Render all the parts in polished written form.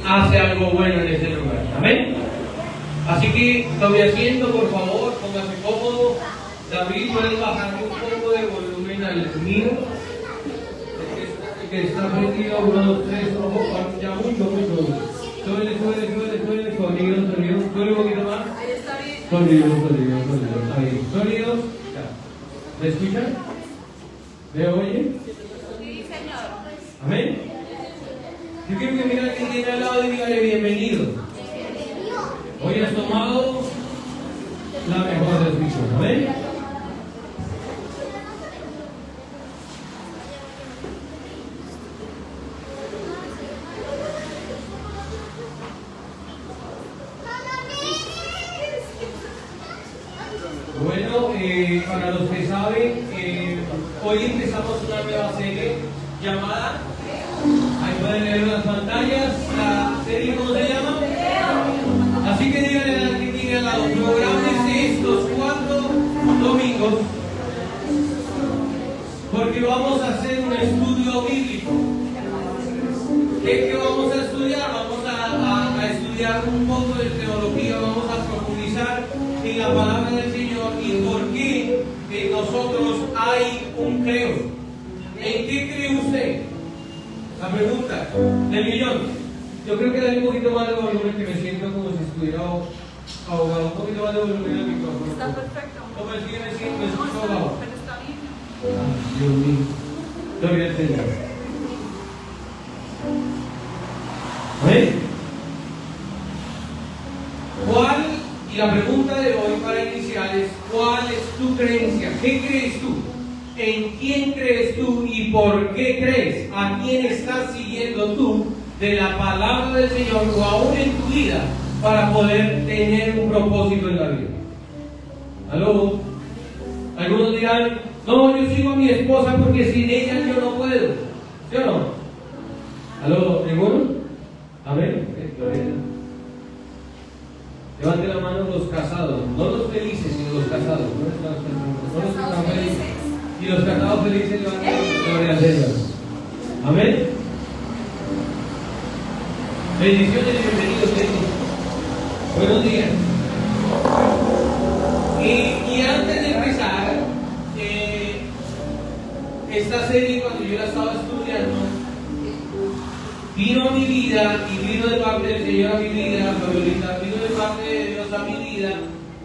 hace algo bueno en ese lugar. Amén. Así que tome asiento, por favor, póngase cómodo. David, puedes bajar un poco de volumen al mío. Que está prendido, 1, 2, 3, ojo, ya mucho. Suele, sonido, suele un poquito más. Ahí está bien. Sonido, ahí, sonido, ya. ¿Me escuchan? ¿Me oyen? Sí, Señor. Amén. Yo quiero que mira que tiene al lado y dígale bienvenido. Hoy has tomado la mejor decisión. Amén. Bueno, para los que saben, hoy empezamos una nueva serie llamada, ahí pueden leer en las pantallas, la serie, ¿cómo se llama? Así que díganle a la que tiene al lado, programes estos 4 domingos, porque vamos a hacer un estudio bíblico. ¿Qué vamos a estudiar? Vamos a estudiar un poco de teología, vamos a profundizar en la palabra del Señor y por qué en nosotros hay un creo. ¿En qué cree usted? La pregunta del millón. Yo creo que darle un poquito más de volumen, que me siento como si estuviera ahogado. Un poquito más de volumen al micrófono. Está perfecto. ¿Cómo es que me siento? Me escucho ahogado. Pero está bien. Dios mío. Gloria al Señor. ¿Amén? Y la pregunta de hoy para iniciar es: ¿cuál es tu creencia? ¿Qué crees tú? ¿En quién crees tú y por qué crees? ¿A quién estás siguiendo tú de la palabra del Señor o aún en tu vida para poder tener un propósito en la vida? ¿Aló? Algunos dirán: no, yo sigo a mi esposa porque sin ella yo no puedo. ¿Sí o no? ¿Aló? ¿Ninguno? Amén. Gloria a Dios. Levante la mano los casados, no los felices, sino los casados. No los que están felices. Y los casados felices, levanten gloria al Señor. Amén. Bendiciones y bienvenidos, queridos. Buenos días. Y antes de empezar, esta serie, cuando yo la estaba estudiando, vino a mi vida y vino de parte del Señor a mi vida, Fabiola, vino de parte de Dios a mi vida,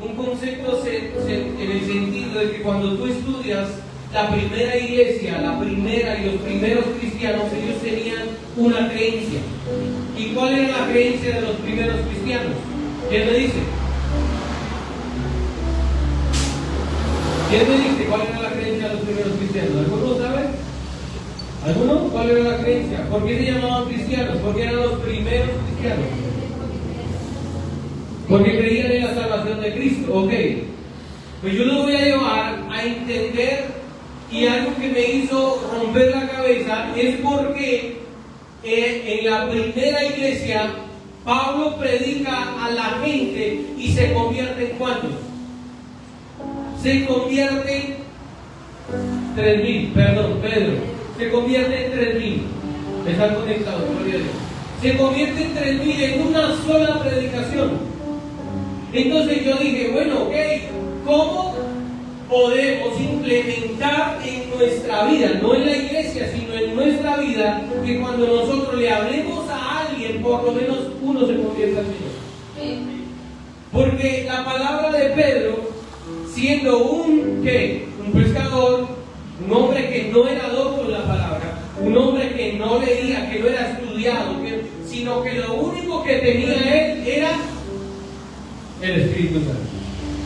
un concepto en el sentido de que cuando tú estudias la primera iglesia, y los primeros cristianos, ellos tenían una creencia. ¿Y cuál era la creencia de los primeros cristianos? ¿Quién me dice? ¿Quién me dice cuál era la creencia de los primeros cristianos? ¿Alguno sabe? ¿Alguno? ¿Cuál era la creencia? ¿Por qué se llamaban cristianos? Porque eran los primeros cristianos. Porque creían en la salvación de Cristo. Ok. Pues yo lo voy a llevar a entender, y algo que me hizo romper la cabeza es porque en la primera iglesia Pablo predica a la gente y se convierte en ¿cuántos? Se convierte 3,000, perdón, Pedro. Se convierte en 3,000. Están conectados, gloria a Dios. Se convierte en 3,000 en una sola predicación. Entonces yo dije, bueno, ok, ¿cómo podemos implementar en nuestra vida, no en la iglesia, sino en nuestra vida, que cuando nosotros le hablemos a alguien, por lo menos uno se convierta al Señor? Porque la palabra de Pedro, siendo un pescador, un hombre que no era docto en la palabra, un hombre que no leía, que no era estudiado, sino que lo único que tenía él era el Espíritu Santo.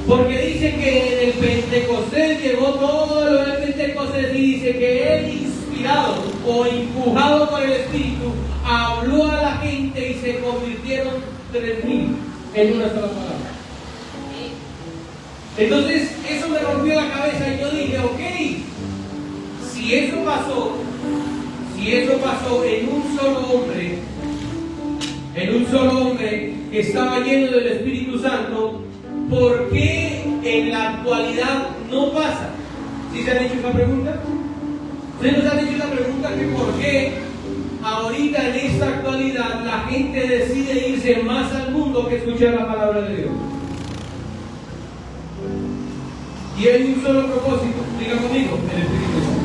Porque dice que en el Pentecostés llegó todo lo del Pentecostés, y dice que él, inspirado o empujado por el Espíritu, habló a la gente y se convirtieron 3,000 en una sola palabra. Entonces eso me rompió la cabeza y yo dije, ok, si eso pasó en un solo hombre que estaba lleno del Espíritu Santo, ¿por qué en la actualidad no pasa? ¿Sí se han hecho esa pregunta? ¿Ustedes nos han hecho la pregunta que por qué ahorita en esta actualidad la gente decide irse más al mundo que escuchar la palabra de Dios. Y hay un solo propósito, diga conmigo, el Espíritu Santo.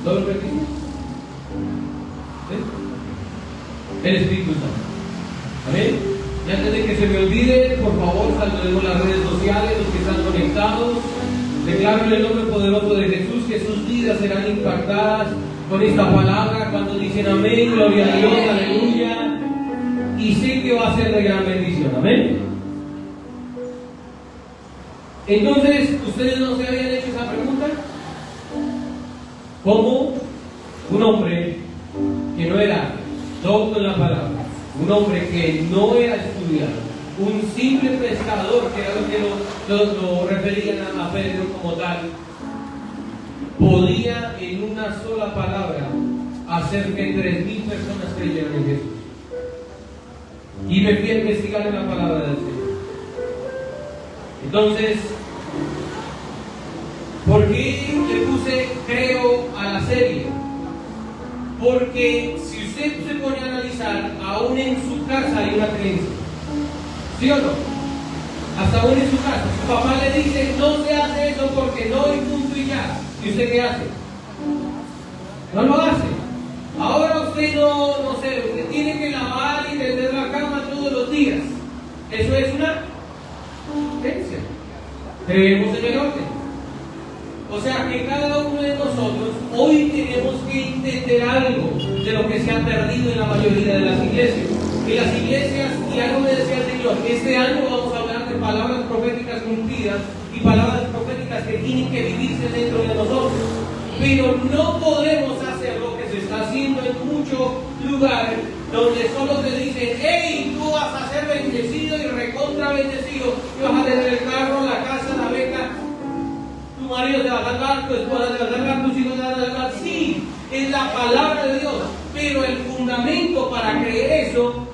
¿No lo repetimos? ¿Sí? El Espíritu Santo. Amén. Y antes de que se me olvide, por favor, saludemos las redes sociales, los que están conectados. Declaro en el nombre poderoso de Jesús que sus vidas serán impactadas con esta palabra cuando dicen amén, gloria a Dios, aleluya. Y sé que va a ser de gran bendición, amén. Entonces, ¿ustedes no se habían hecho esa pregunta? ¿Cómo un hombre que no era docto en la palabra, un hombre que no era estudiado, un simple pescador, que era lo que lo referían a Pedro como tal, podía en una sola palabra hacer que 3,000 personas creyeran en Jesús? Y me fui a investigar en la palabra del Señor. Entonces, ¿por qué le puse creo a la serie? Porque si usted se pone a analizar, aún en su casa hay una creencia. ¿Sí o no? Hasta aún en su casa. Su papá le dice, no se hace eso porque no, y punto y ya. ¿Y usted qué hace? No lo hace. Ahora usted no sé, usted tiene que lavar y tender la cama todos los días. Eso es una creencia. Creemos en el orden. O sea que cada uno de nosotros hoy tenemos que entender algo de lo que se ha perdido en la mayoría de las iglesias. En las iglesias, y algo me decía el Señor, este año vamos a hablar de palabras proféticas cumplidas y palabras proféticas que tienen que vivirse dentro de nosotros. Pero no podemos hacer lo que se está haciendo en muchos lugares donde solo te dicen, hey, tú vas a ser bendecido y recontra bendecido, y vas a tener el carro, la casa, la beca, tu marido te va a salvar, tu esposa te va a salvar, tus hijos te van a salvar. Sí, es la palabra de Dios, pero el fundamento para creer eso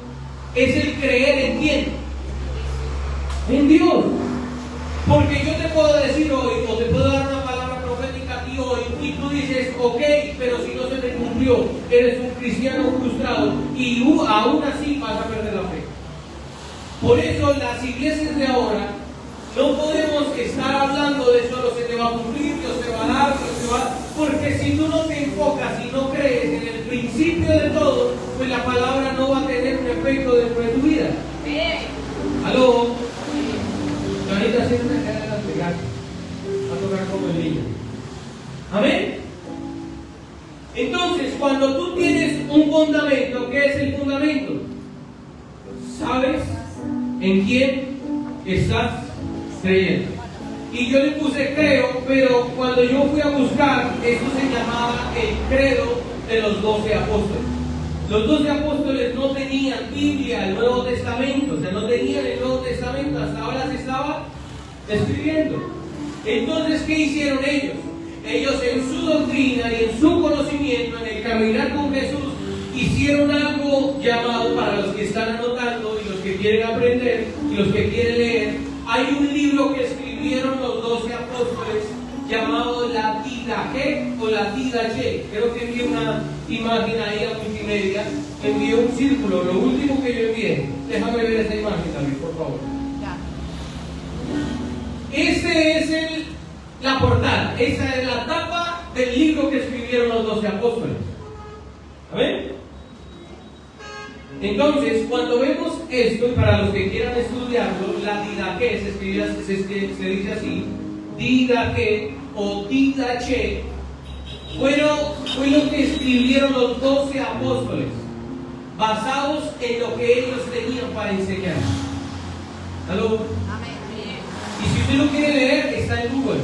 es el creer en quién, en Dios. Porque yo te puedo decir hoy, o te puedo dar una palabra profética a ti hoy, y tú dices, ok, pero si no se te cumplió, eres un cristiano frustrado, y aún así vas a perder la fe. Por eso las iglesias de ahora no podemos estar hablando de solo se te va a cumplir, Dios te va a dar, Dios te va a dar, porque si tú no te enfocas y no crees en el principio de todo, pues la palabra no va a tener un efecto dentro de tu vida. ¿Aló? Ahorita siempre me queda las pegar a tocar como el niño. ¿Amén? Entonces, cuando tú tienes un fundamento, ¿qué es el fundamento? ¿Sabes en quién estás creyendo? Y yo le puse creo, pero cuando yo fui a buscar, eso se llamaba el credo de los 12 apóstoles. Los 12 apóstoles no tenían Biblia, el Nuevo Testamento, o sea, no tenían el Nuevo Testamento, hasta ahora se estaba escribiendo. Entonces, ¿qué hicieron ellos? Ellos en su doctrina y en su conocimiento, en el caminar con Jesús, hicieron algo llamado, para los que están anotando y los que quieren aprender y los que quieren leer, hay un libro que escribieron los 12 apóstoles llamado la Didache o la Didache. Creo que envié una imagen ahí a multimedia, envié un círculo, lo último que yo envié. Déjame ver esa imagen también, por favor. Ese es la portada, esa es la tapa del libro que escribieron los 12 apóstoles. ¿Amén? Entonces, cuando vemos esto, y para los que quieran estudiarlo, la Didache se dice así, Didache o Didache, fue lo que escribieron los 12 apóstoles, basados en lo que ellos tenían para enseñar. ¿Aló? Y si usted lo quiere leer, está en Google.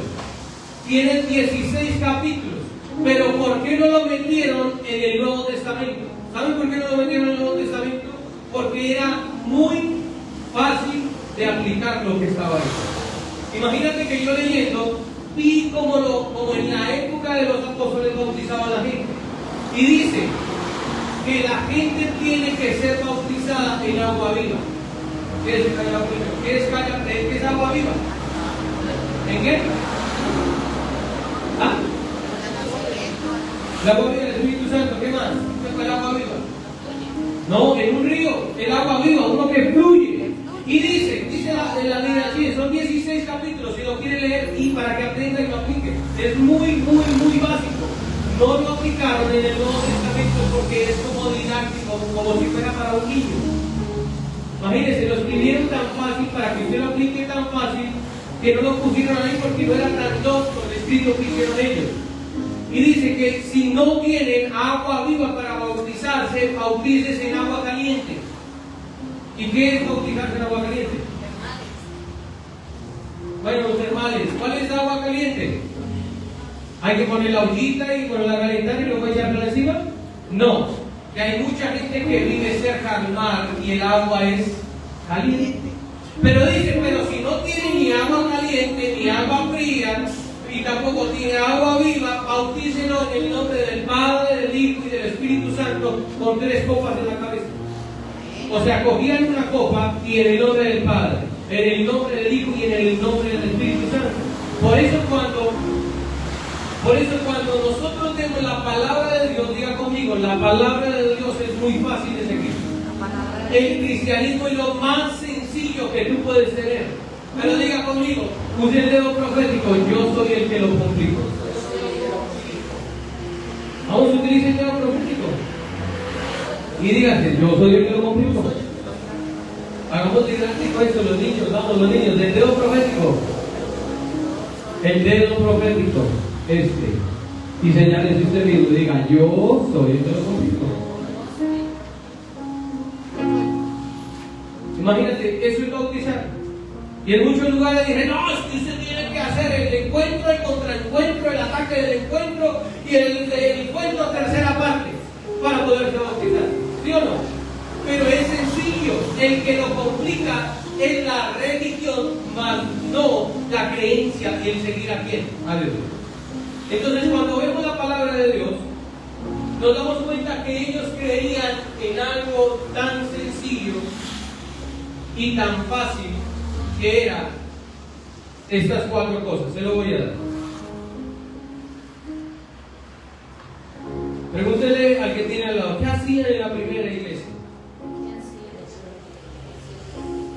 Tiene 16 capítulos. Pero ¿por qué no lo metieron en el Nuevo Testamento? ¿Saben por qué no lo metieron en el Nuevo Testamento? Porque era muy fácil de aplicar lo que estaba ahí. Imagínate que yo leyendo vi como en la época de los apóstoles bautizaban a la gente. Y dice que la gente tiene que ser bautizada en agua viva. ¿Qué es agua viva? ¿En qué? ¿Ah? La agua viva del Espíritu Santo. ¿Qué ¿qué más? ¿Qué fue el agua viva? No, en un río, el agua viva, uno que fluye. Y dice la Biblia así, son 16 capítulos, si lo quiere leer y para que aprenda y lo aplique. Es muy básico. No lo aplicaron en el Nuevo Testamento porque es como didáctico, como si fuera para un niño. Imagínense, lo escribieron tan fácil para que usted lo aplique tan fácil que no lo pusieron ahí porque no era tan docto el escrito que hicieron ellos. Y dice que si no tienen agua viva para bautizarse, bautícese en agua caliente. ¿Y qué es bautizarse en agua caliente? Bueno, los hermanos, ¿cuál es el agua caliente? ¿Hay que poner la ollita y ponerla a calentar y luego echarla encima? No, que hay mucha gente que vive cerca del mar y el agua es caliente. Pero dice, pero si no tiene ni agua caliente, ni agua fría, y tampoco tiene agua viva, bautícelo en el nombre del Padre, del Hijo y del Espíritu Santo con 3 copas en la cabeza. O sea, cogían una copa y en el nombre del Padre, en el nombre del Hijo y en el nombre del Espíritu Santo. Por eso cuando nosotros tenemos la palabra de Dios, diga conmigo, la palabra de Dios es muy fácil de seguir. El cristianismo es lo más sencillo que tú puedes tener. Pero diga conmigo, use el dedo profético, yo soy el que lo complico. Vamos a utilizar el dedo profético. Y dígase, yo soy el que lo complico. Hagamos didáctico eso, los niños, vamos los niños, del dedo profético. El dedo profético, y señales usted mismo, diga, yo soy el que lo complico. Imagínate, eso es bautizar. Y en muchos lugares dicen, no, es que usted tiene que hacer el encuentro, el contraencuentro, el ataque del encuentro y el encuentro tercera parte para poderse bautizar. ¿Sí o no? Pero es sencillo. El que lo complica es la religión, más no la creencia y el seguir a quién, a Dios. Entonces, cuando vemos la palabra de Dios, nos damos cuenta que ellos creían en algo tan sencillo y tan fácil que eran estas 4 cosas. Se lo voy a dar. Pregúntele al que tiene al lado, ¿qué hacían en la primera iglesia?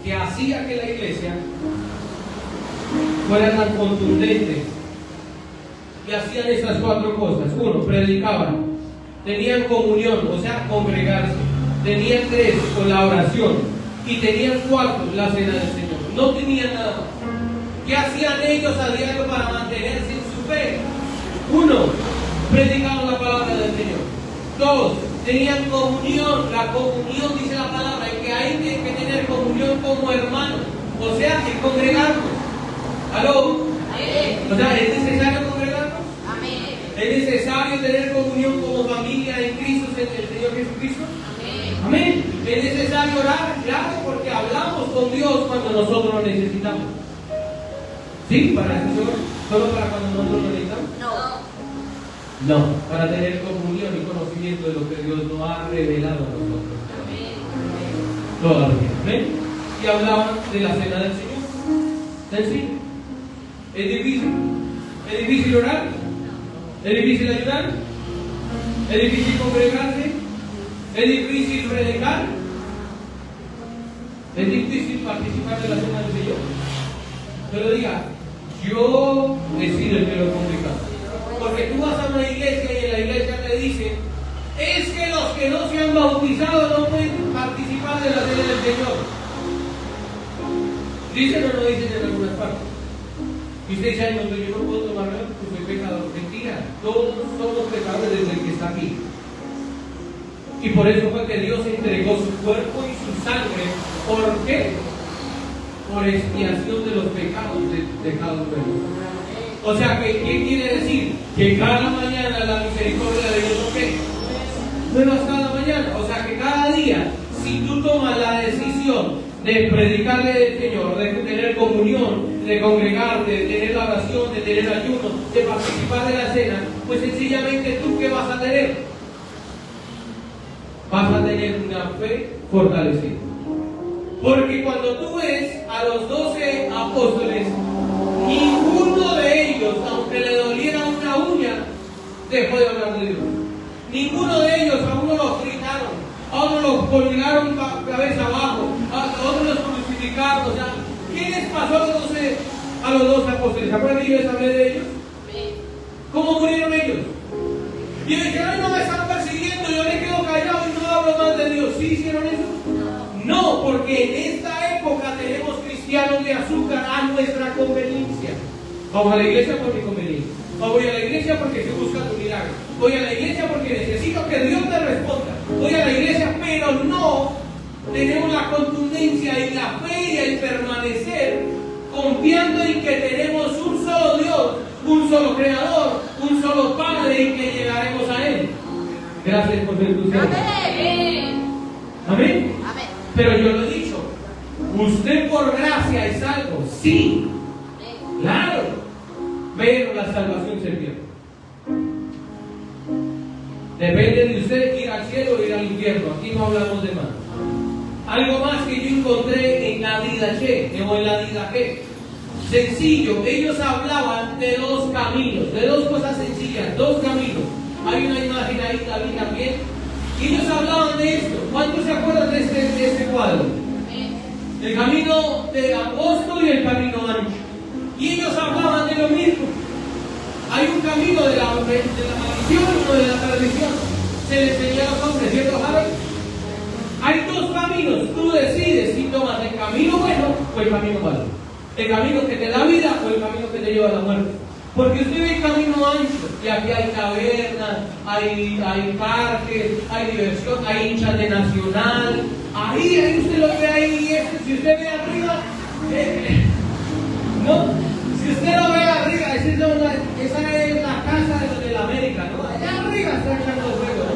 ¿Qué hacía que la iglesia fuera tan contundente? Y hacían esas 4 cosas. 1, predicaban, tenían comunión, o sea, congregarse. Tenían 3, con la oración. Y tenían 4, la cena del Señor. No tenían nada más. ¿Qué hacían ellos a diario para mantenerse en su fe? 1, predicaban la palabra del Señor. 2, tenían comunión. La comunión, dice la palabra, que hay que tener comunión como hermanos. O sea, que congregarnos. ¿Aló? O sea, ¿es necesario congregarnos? Amén. ¿Es necesario tener comunión como familia en Cristo, en el Señor Jesucristo? Amén. Es necesario orar, claro, porque hablamos con Dios cuando nosotros lo necesitamos. ¿Sí? ¿Para eso solo para cuando nosotros lo necesitamos? No, para tener comunión y conocimiento de lo que Dios nos ha revelado a nosotros. Todavía. ¿Amén? Y hablaban de la cena del Señor. Sencillo. ¿Es difícil? ¿Es difícil orar? ¿Es difícil ayudar? ¿Es difícil congregarse? ¿Es difícil predicar? ¿Es difícil participar de la cena del Señor? Pero diga, yo he sido el que lo complica. Porque tú vas a una iglesia y en la iglesia te dicen, es que los que no se han bautizado no pueden participar de la cena del Señor. ¿Dicen o no dicen en algunas partes? Y usted dice, ay, no, yo no puedo tomar nada porque soy pecador. Mentira, todos somos pecadores desde el que está aquí. Y por eso fue que Dios entregó su cuerpo y su sangre. ¿Por qué? Por expiación de los pecados de cada uno. O sea, ¿qué quiere decir? Que cada mañana la misericordia de Dios, ¿qué? Nuevas cada mañana. O sea, que cada día, si tú tomas la decisión de predicarle al Señor, de tener comunión, de congregarte, de tener la oración, de tener ayuno, de participar de la cena, pues sencillamente tú, ¿qué vas a tener? Vas a tener una fe fortalecida. Porque cuando tú ves a los 12 apóstoles, ninguno de ellos, aunque le doliera una uña, dejó de hablar de Dios. Ninguno de ellos, a uno los gritaron, a uno los colgaron cabeza abajo, a otros los crucificaron. O sea, ¿qué les pasó a los 12 apóstoles? ¿Se acuerdan que yo les hablé de ellos? ¿Cómo murieron ellos? Y ellos dijeron, no me están persiguiendo, yo le quedo callado y no hablo más de Dios. ¿Sí hicieron eso? No, porque en esta época tenemos cristianos de azúcar a nuestra conveniencia. Vamos a la iglesia por mi conveniencia. Voy a la iglesia porque estoy buscando un milagro. Voy a la iglesia porque necesito que Dios me responda. Voy a la iglesia, pero no tenemos la contundencia y la fe y el permanecer confiando en que tenemos un solo Dios, un solo Creador, un solo Padre y que llegaremos a Él. Gracias por su entusiasmo. Amén. Amén. Amén. Pero yo lo he dicho, usted por gracia es salvo, sí, claro, pero la salvación se pierde. Depende de usted ir al cielo o ir al infierno. Aquí no hablamos de más. Algo más que yo encontré en la Didache o en la Didache. Sencillo, ellos hablaban de dos caminos, de dos cosas sencillas, dos caminos. Hay una imagen ahí también. Y ellos hablaban de esto. ¿Cuántos se acuerdan de este cuadro? El camino de angosto y el camino ancho. Y ellos hablaban de lo mismo. Hay un camino de la maldición y uno de la perdición. Se le enseñó a los hombres, ¿cierto, Javier? Hay dos caminos. Tú decides si tomas el camino bueno o el camino malo. El camino que te da vida o el camino que te lleva a la muerte. Porque usted ve el camino ancho, y aquí hay tabernas, hay parques, hay diversión, hay hinchas de Nacional. Ahí usted lo ve ahí, si usted ve arriba, no, si usted lo ve arriba, esa es la casa de los de la América, ¿no? Allá arriba está echando fuego, ¿no?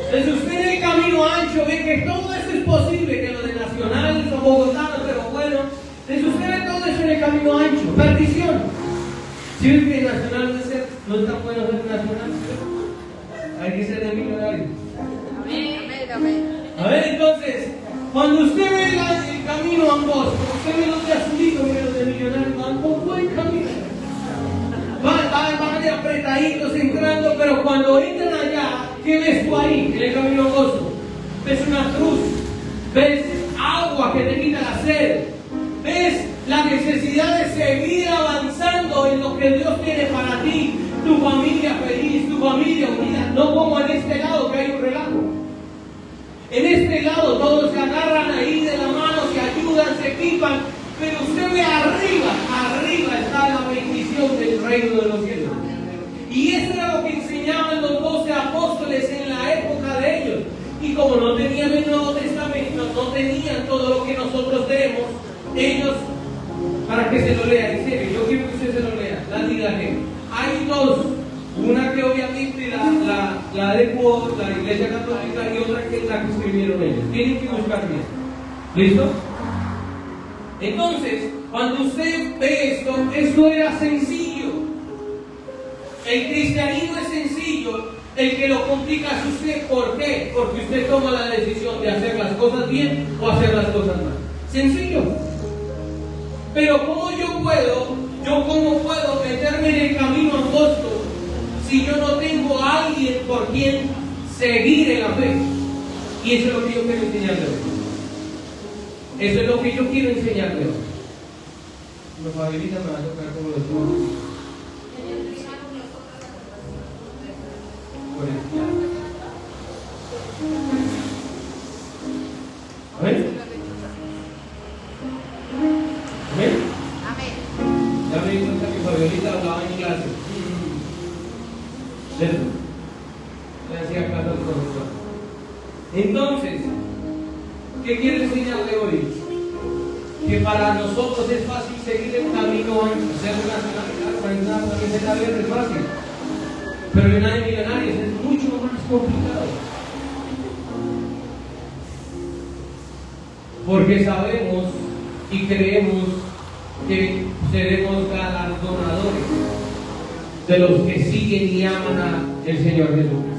Entonces usted ve el camino ancho, ve que todo eso es posible, que los de Nacional son bogotanos, pero bueno, entonces usted ve todo eso en el camino ancho, perdición. Si ves que Nacional no es tan bueno ser Nacional, hay que ser de millonario. A ver, entonces, cuando usted ve el camino angosto, usted ve los de azulito, ve los de millonario, van por buen camino. Van de apretaditos entrando, pero cuando entran allá, ¿qué ves tú ahí en el camino angosto? Ves una cruz, ves agua que te quita la sed, ves la necesidad de seguir avanzando en lo que Dios tiene para ti, tu familia feliz, tu familia unida, no como en este lado que hay un relajo. En este lado todos se agarran ahí de la mano, se ayudan, se equipan, pero usted ve arriba está la bendición del reino de los cielos. Y eso era lo que enseñaban los 12 apóstoles en la época de ellos. Y como no tenían el Nuevo Testamento, no tenían todo lo que nosotros tenemos, ellos, para que se lo lean, en serio, yo quiero que usted se lo lea, la Didache. Hay dos, una que obviamente la adecuó la Iglesia Católica y otra que es la que escribieron ellos. Tienen que buscar bien. ¿Listo? Entonces, cuando usted ve esto era sencillo. El cristianismo es sencillo, el que lo complica es usted. ¿Por qué? Porque usted toma la decisión de hacer las cosas bien o hacer las cosas mal. Sencillo. Pero ¿cómo puedo meterme en el camino angosto si yo no tengo a alguien por quien seguir en la fe? Y eso es lo que yo quiero enseñarle hoy. Eso es lo que yo quiero enseñarle hoy. Los favoritas me van a tocar como los dos. ¿Amén? ¿Amén? Amén. Ya me di cuenta que Fabiola hablaba en clase. ¿Cierto? Le hacía caso al profesor. Entonces, ¿qué quiero enseñarle hoy? Que para nosotros es fácil seguir el camino ancho, ser nacional, para que se la vea es fácil. Pero en hay millonarios es mucho más complicado. Porque sabemos y creemos que seremos galardonadores de los que siguen y aman al Señor Jesucristo.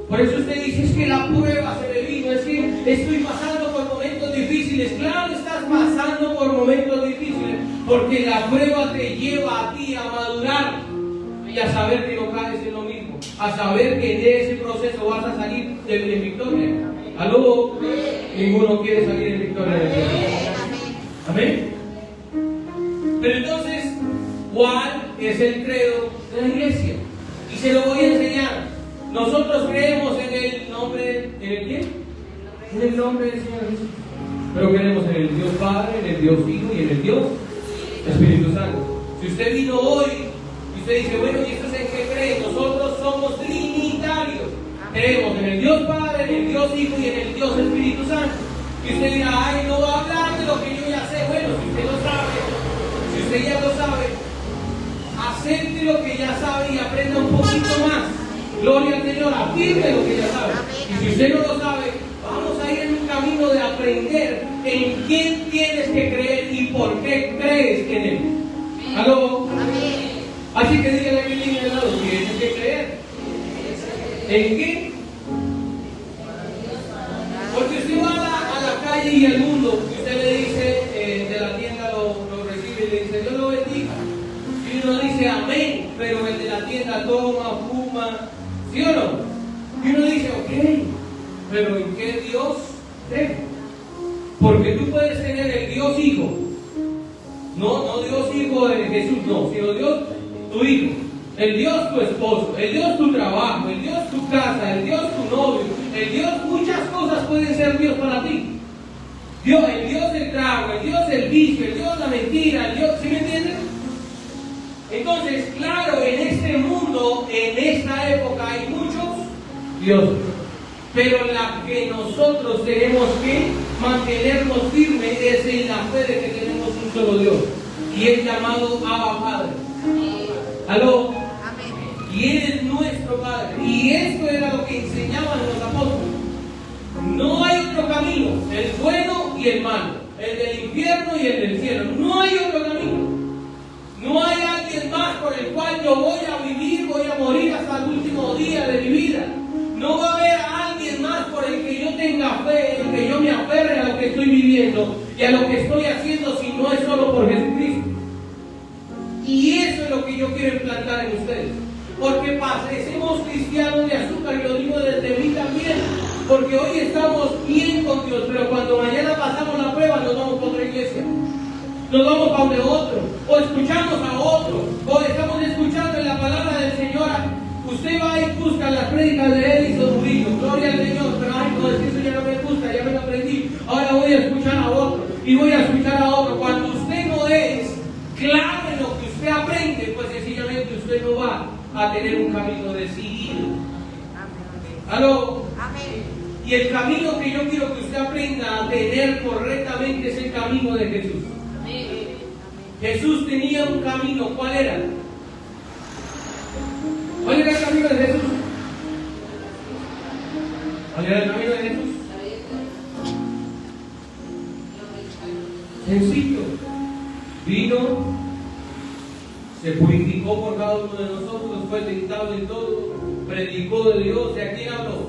Por eso usted dice, es que la prueba se me vino, es que estoy pasando por momentos difíciles. Claro, estás pasando por momentos difíciles, porque la prueba te lleva a ti a madurar y a saber que no caes en lo mismo, a saber que en ese proceso vas a salir en victoria. ¿Aló? Ninguno quiere salir en victoria de Dios. Amén. Pero entonces, ¿cuál es el credo de la iglesia? Y se lo voy a enseñar. Nosotros creemos en el nombre, ¿en el quién? En el nombre del Señor Jesús. Pero creemos en el Dios Padre, en el Dios Hijo y en el Dios Espíritu Santo. Si usted vino hoy y usted dice, bueno, ¿y esto es en qué cree? Nosotros somos trinitarios. Creemos en el Dios Padre, en el Dios Hijo y en el Dios Espíritu Santo. Y usted dirá, ay, no va a hablar de lo que yo ya sé. Bueno, si usted lo sabe, si usted ya lo sabe, acepte lo que ya sabe y aprenda un poquito más. Gloria al Señor, afirme lo que ya sabe. Y si usted no lo sabe, vamos a ir en un camino de aprender en quién tienes que creer y por qué crees en Él. ¿Aló? Así que dígale a mi niño de lado, tienes que creer. ¿En qué? Porque usted va a la calle y al mundo, y usted le dice, de la tienda lo recibe y le dice, Dios lo bendiga. Y uno dice amén, pero el de la tienda toma, fuma, ¿sí o no? Y uno dice, ok, pero ¿en qué Dios cree? Porque tú puedes tener el Dios Hijo, no Dios Hijo de Jesús, no, sino Dios tu Hijo, el Dios tu esposo, el Dios tu trabajo, el Dios tu casa, el Dios tu novio, el Dios, muchas cosas pueden ser Dios para ti. Dios, el Dios del trago, el Dios del vicio, el Dios de la mentira, el Dios, ¿sí me entienden? Entonces, claro, en este mundo, en esta época hay muchos dioses, pero la que nosotros tenemos que mantenernos firmes es en la fe de que tenemos un solo Dios, y es llamado Abba Padre. ¿Aló? Y Él es nuestro Padre, y esto era lo que enseñaban los apóstoles. No hay otro camino, el bueno y el malo, el del infierno y el del cielo. No hay otro camino. No hay alguien más por el cual yo voy a vivir, voy a morir hasta el último día de mi vida. No va a haber alguien más por el que yo tenga fe, en el que yo me aferre a lo que estoy viviendo y a lo que estoy haciendo, si no es solo por Jesucristo. Y eso es lo que yo quiero implantar en ustedes. Porque parecemos cristianos de azúcar, y lo digo desde mí también. Porque hoy estamos bien con Dios, pero cuando mañana pasamos la prueba nos vamos para otra iglesia. Nos vamos para donde otro, o escuchamos a otro, o estamos escuchando en la palabra del Señor. Usted va y busca las prédicas de Edison Murillo, gloria al Señor, pero ay, no, es que eso ya no me gusta, ya me lo aprendí. Ahora voy a escuchar a otro, y voy a escuchar a otro. Cuando usted no es claro en lo que usted aprende, pues sencillamente usted no va a tener un camino decidido. ¿Aló? Amén. Y el camino que yo quiero que usted aprenda a tener correctamente es el camino de Jesús. Jesús tenía un camino, ¿cuál era? ¿Cuál era el camino de Jesús? ¿Cuál era el camino de Jesús? Sencillo. Vino, se purificó por cada uno de nosotros, fue tentado en todo, predicó de Dios. ¿De quién habló?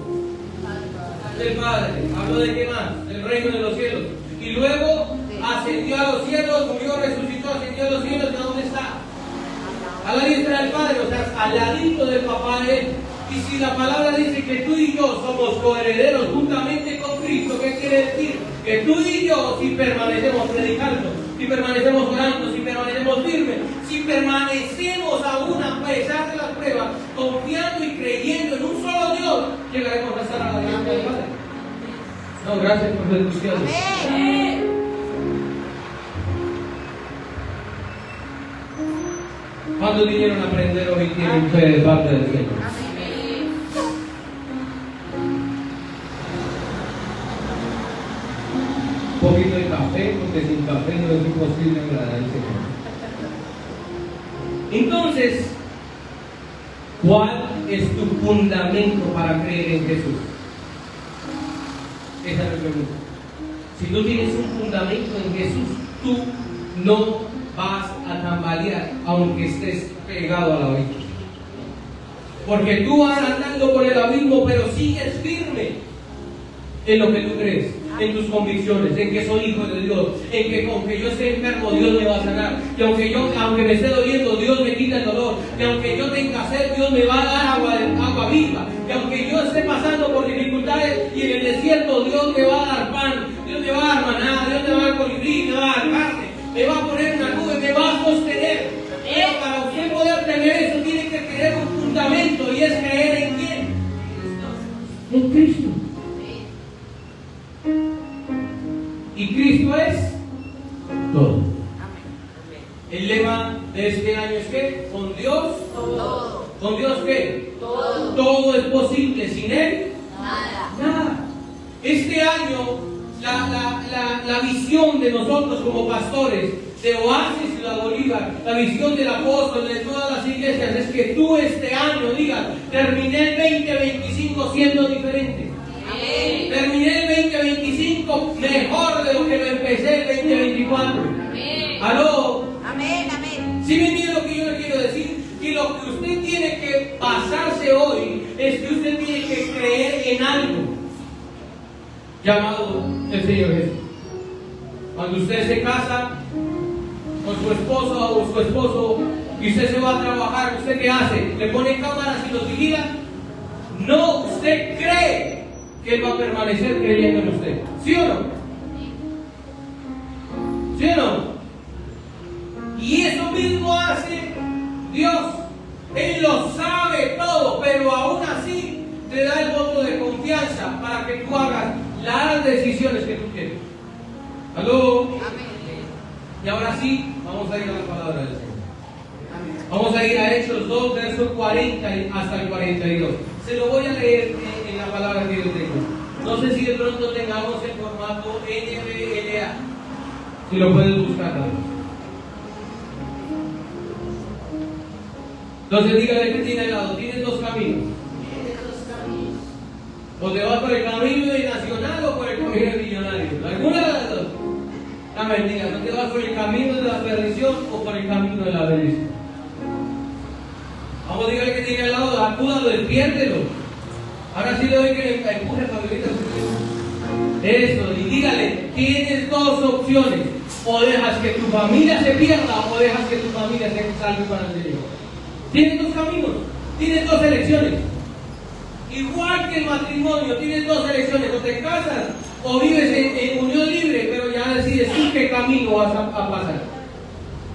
Del Padre. ¿Habló de qué más? Del reino de los cielos. Y luego ascendió a los cielos, murió, resucitó, ascendió a los cielos. ¿De dónde está? A la diestra del Padre, o sea, al ladito del Papá de Él. Y si la palabra dice que tú y yo somos coherederos juntamente con Cristo, ¿qué quiere decir? Que tú y yo, si permanecemos predicando, si permanecemos orando, si permanecemos firmes, si permanecemos aún a pesar de las pruebas, confiando y creyendo en un solo Dios, llegaremos a estar a la diestra del Padre. No, gracias por su entusiasmo. ¿Cuántos vinieron a aprender hoy y tienen fe de parte del Señor? Un poquito de café, porque sin café no es imposible agradar al Señor. Entonces, ¿cuál es tu fundamento para creer en Jesús? Esa es la pregunta. Si tú tienes un fundamento en Jesús, tú no vas a tambalear aunque estés pegado a la orilla. Porque tú vas andando por el abismo, pero sigues firme en lo que tú crees. en tus convicciones, en que soy hijo de Dios, en que aunque yo esté enfermo, Dios me va a sanar, que aunque me esté doliendo, Dios me quita el dolor, que aunque yo tenga sed, Dios me va a dar agua viva, que aunque yo esté pasando por dificultades y en el desierto, Dios me va a dar pan, Dios me va a dar maná, Dios me va a dar colibrí, me va a dar carne, me va a poner una nube, me va a sostener. Pero para usted poder tener eso, tiene que tener un fundamento, y es creer en quién. En Cristo. Y Cristo es todo. El lema de este año es ¿qué? Con Dios todo. ¿Con Dios qué? Todo. Todo es posible, sin Él nada. Este año la visión de nosotros como pastores de Oasis Ciudad Bolívar, la visión del apóstol de todas las iglesias es que tú este año digas, terminé el 2025 siendo diferente. Amén. Terminé el 2025 mejor de lo que lo empecé el 2024. Amén. ¿Aló? Amén, amén. ¿Sí me entiende lo que yo le quiero decir? Que lo que usted tiene que basarse hoy es que usted tiene que creer en algo llamado el Señor Jesús. Cuando usted se casa con su esposa o su esposo y usted se va a trabajar, ¿usted qué hace? ¿Le pone cámaras y los vigila? No, usted cree que Él va a permanecer creyendo en usted. ¿Sí o no? ¿Sí o no? Y eso mismo hace Dios. Él lo sabe todo, pero aún así te da el voto de confianza para que tú hagas las decisiones que tú quieres. ¿Aló? Amén. Y ahora sí, vamos a ir a la palabra del Señor. Vamos a ir a Hechos 2, versos 40 hasta el 42. Se lo voy a leer en la palabra que yo tengo. No sé si de pronto tengamos el formato NBLA. Si lo puedes buscar también. Entonces dígale que tiene al lado, tienes dos caminos. O te vas por el camino de nacional o por el camino de millonario. Alguna de las dos. La mentira, no te vas por el camino de la perdición o por el camino de la bendición. Vamos, dígale que tiene al lado, acúdalo, despiértelo. Ahora sí le doy que le empuje Fabiola. Eso, y dígale, tienes dos opciones. O dejas que tu familia se pierda o dejas que tu familia se salve para el Señor. Tienes dos caminos, tienes dos elecciones. Igual que el matrimonio, tienes dos elecciones: o te casas o vives en unión libre, pero ya decides tú qué camino vas a pasar.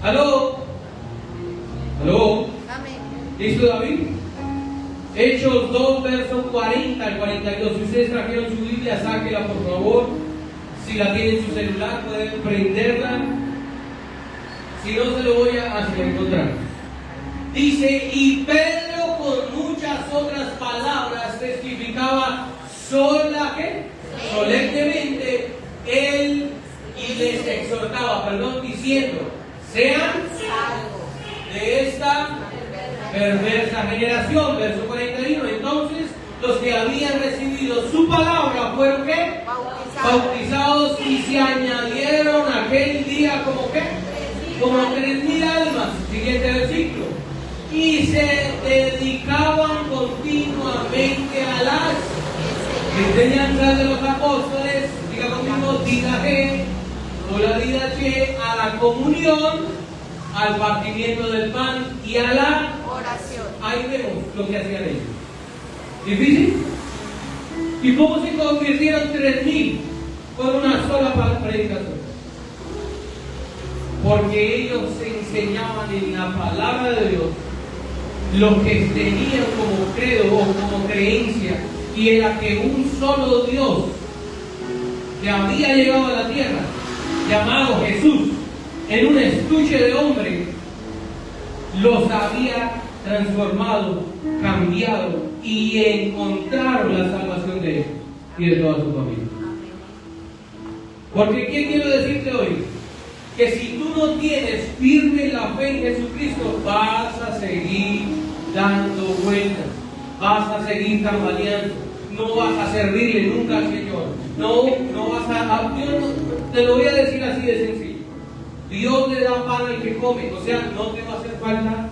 ¿Aló? ¿Aló? Amén. ¿Listo, David? Hechos 2, versos 40 al 42. Si ustedes trajeron su Biblia, sáquela por favor. Si la tienen en su celular, pueden prenderla. Si no, se lo voy a encontrar. Dice, y Pedro con muchas otras palabras testificaba solemnemente él y les exhortaba, diciendo, sean salvos de esta perversa generación. Verso 41. Entonces los que habían recibido su palabra fueron ¿qué? Bautizados, y se añadieron aquel día como ¿qué? Como 3,000 almas. Siguiente versículo. Y se dedicaban continuamente a las enseñanzas de los apóstoles, diga conmigo, didaje, o la didache, a la comunión, al partimiento del pan y a la oración. Ahí vemos lo que hacían ellos. ¿Difícil? ¿Y cómo se convirtieron 3,000 con una sola predicación? Porque ellos se enseñaban en la palabra de Dios lo que tenían como credo o como creencia, y era que un solo Dios que había llegado a la tierra, llamado Jesús, en un estuche de hombre, los había transformado, cambiado, y encontraron la salvación de él y de toda su familia. Porque ¿qué quiero decirte hoy? Que si tú no tienes firme la fe en Jesucristo, vas a seguir dando vueltas, vas a seguir tambaleando, no vas a servirle nunca al Señor, no vas a Dios, te lo voy a decir así de sencillo. Dios le da pan al que come, o sea, no te va a hacer falta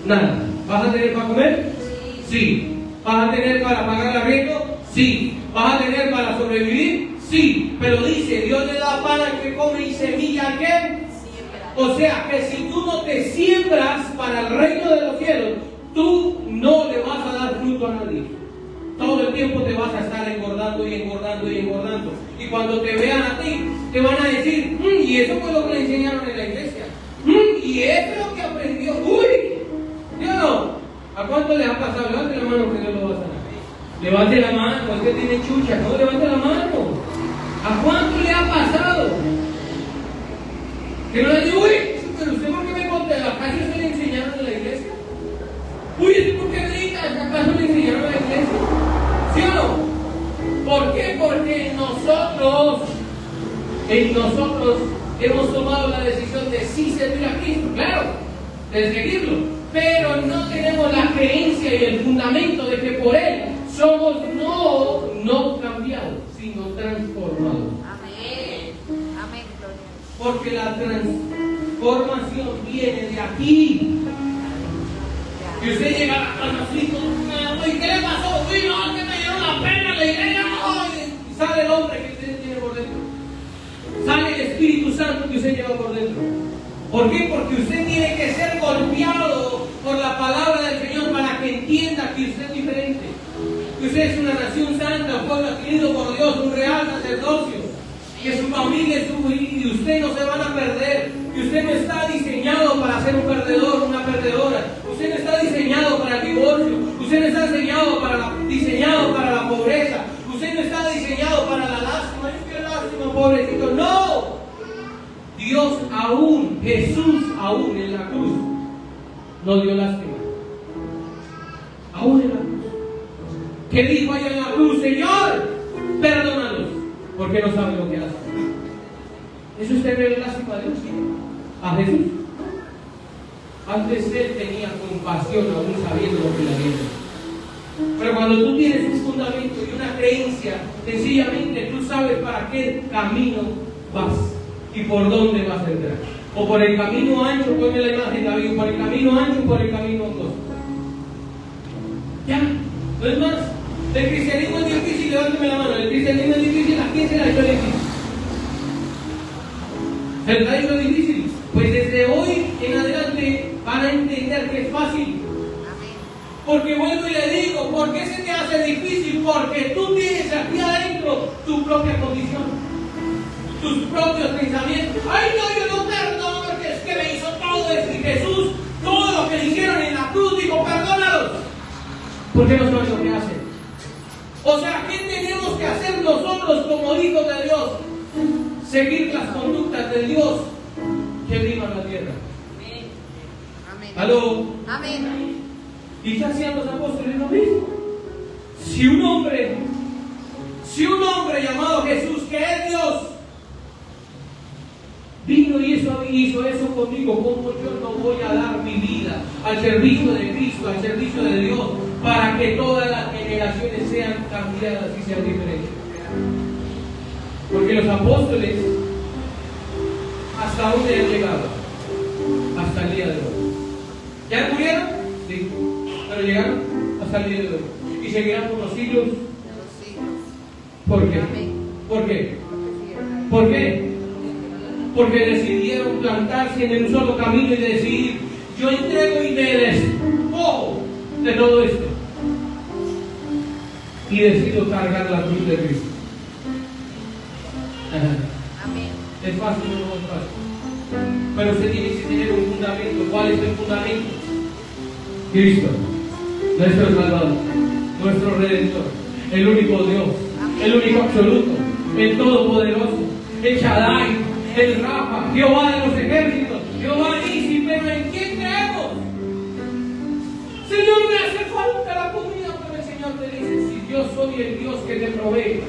nada. ¿Vas a tener para comer? Sí. ¿Vas a tener para pagar el arriendo? Sí. ¿Vas a tener para sobrevivir? Sí, pero dice, Dios le da pan al que come y semilla al que. O sea, que si tú no te siembras para el reino de los cielos, tú no le vas a dar fruto a nadie. Todo el tiempo te vas a estar engordando y engordando y engordando. Y cuando te vean a ti, te van a decir, y eso fue lo que le enseñaron en la iglesia. Y eso es lo que aprendió. ¡Uy! Dios, ¿a cuánto les ha pasado? Levante la mano que Dios lo va a sanar. Levante la mano, es que tiene chucha, no, levante la mano. ¿A cuánto le ha pasado? Que no le digo, uy, pero usted por qué me conté, ¿acaso se le enseñaron en la iglesia? Uy, ¿usted por qué grita? ¿Acaso le enseñaron en la iglesia? ¿Sí o no? ¿Por qué? Porque nosotros hemos tomado la decisión de sí servir a Cristo, claro, de seguirlo, pero no tenemos la creencia y el fundamento de que por Él somos no cambiados, sino transformados. Amén. Amén, gloria. Porque la transformación viene de aquí. Y usted llega a la casa así, ¿y qué le pasó? Uy, no, que me dieron la pena, la iglesia, no. Y sale el hombre que usted tiene por dentro. Sale el Espíritu Santo que usted lleva por dentro. ¿Por qué? Porque usted tiene que ser golpeado por la palabra del Señor para que entienda que usted es diferente. Que usted es una nación santa, un pueblo adquirido por Dios, un real sacerdocio. Que su familia y usted no se van a perder. Que usted no está diseñado para ser un perdedor, una perdedora. Usted no está diseñado para el divorcio. Usted no está diseñado para la pobreza. Usted no está diseñado para la lástima. Es que lástima, pobrecito. ¡No! Dios aún, Jesús aún en la cruz, nos dio lástima. Aún en la cruz. ¿Qué dijo allá en la cruz? Señor, perdónalos, porque no saben lo que hacen. ¿Eso es tener lástima a Dios? ¿A Jesús? Antes Él tenía compasión aún sabiendo lo que le había hecho. Pero cuando tú tienes un fundamento y una creencia, sencillamente tú sabes para qué camino vas y por dónde vas a entrar. O por el camino ancho, ponme la imagen, David, por el camino ancho o por el camino angosto. Ya, no es más. El cristianismo es difícil, levánteme la mano. El cristianismo es difícil, ¿a quién se la ha hecho difícil? ¿Se les ha hecho difícil? Pues desde hoy en adelante van a entender que es fácil. Porque vuelvo y le digo, ¿por qué se te hace difícil? Porque tú tienes aquí adentro tu propia condición, tus propios pensamientos. Ay, no, yo no perdono porque es que me hizo todo esto. Y Jesús, todo lo que le hicieron en la cruz, dijo, perdónalos. ¿Por qué no saben lo que hacen? O sea, ¿qué tenemos que hacer nosotros como hijos de Dios? Seguir las conductas de Dios que vivan la tierra. Amén. ¿Aló? Amén. ¿Y qué hacían los apóstoles? Lo mismo. Si un hombre llamado Jesús, que es Dios, vino y hizo eso conmigo, ¿cómo yo no voy a dar mi vida al servicio de Cristo, al servicio de Dios, para que todas las generaciones sean cambiadas y sean diferentes? Porque los apóstoles, ¿hasta dónde han llegado? Hasta el día de hoy. ¿Ya murieron? Sí. Pero llegaron hasta el día de hoy. Y seguirán por los siglos. ¿Por qué? ¿Por qué? ¿Por qué? Porque decidieron plantarse en un solo camino y decidir, yo entrego y me despojo de todo esto. Y decido cargar la cruz de Cristo. Amén. ¿Es fácil o no es fácil? Pero usted tiene que tener un fundamento. ¿Cuál es el fundamento? Cristo, nuestro Salvador, nuestro Redentor, el único Dios, el único absoluto, el Todopoderoso, el Shaddai, el Rafa, Jehová de los ejércitos, Jehová Nisi. Pero ¿en quién creemos? Señor, me hace falta la comida, pero el Señor te dice, si yo soy el Dios que te provee,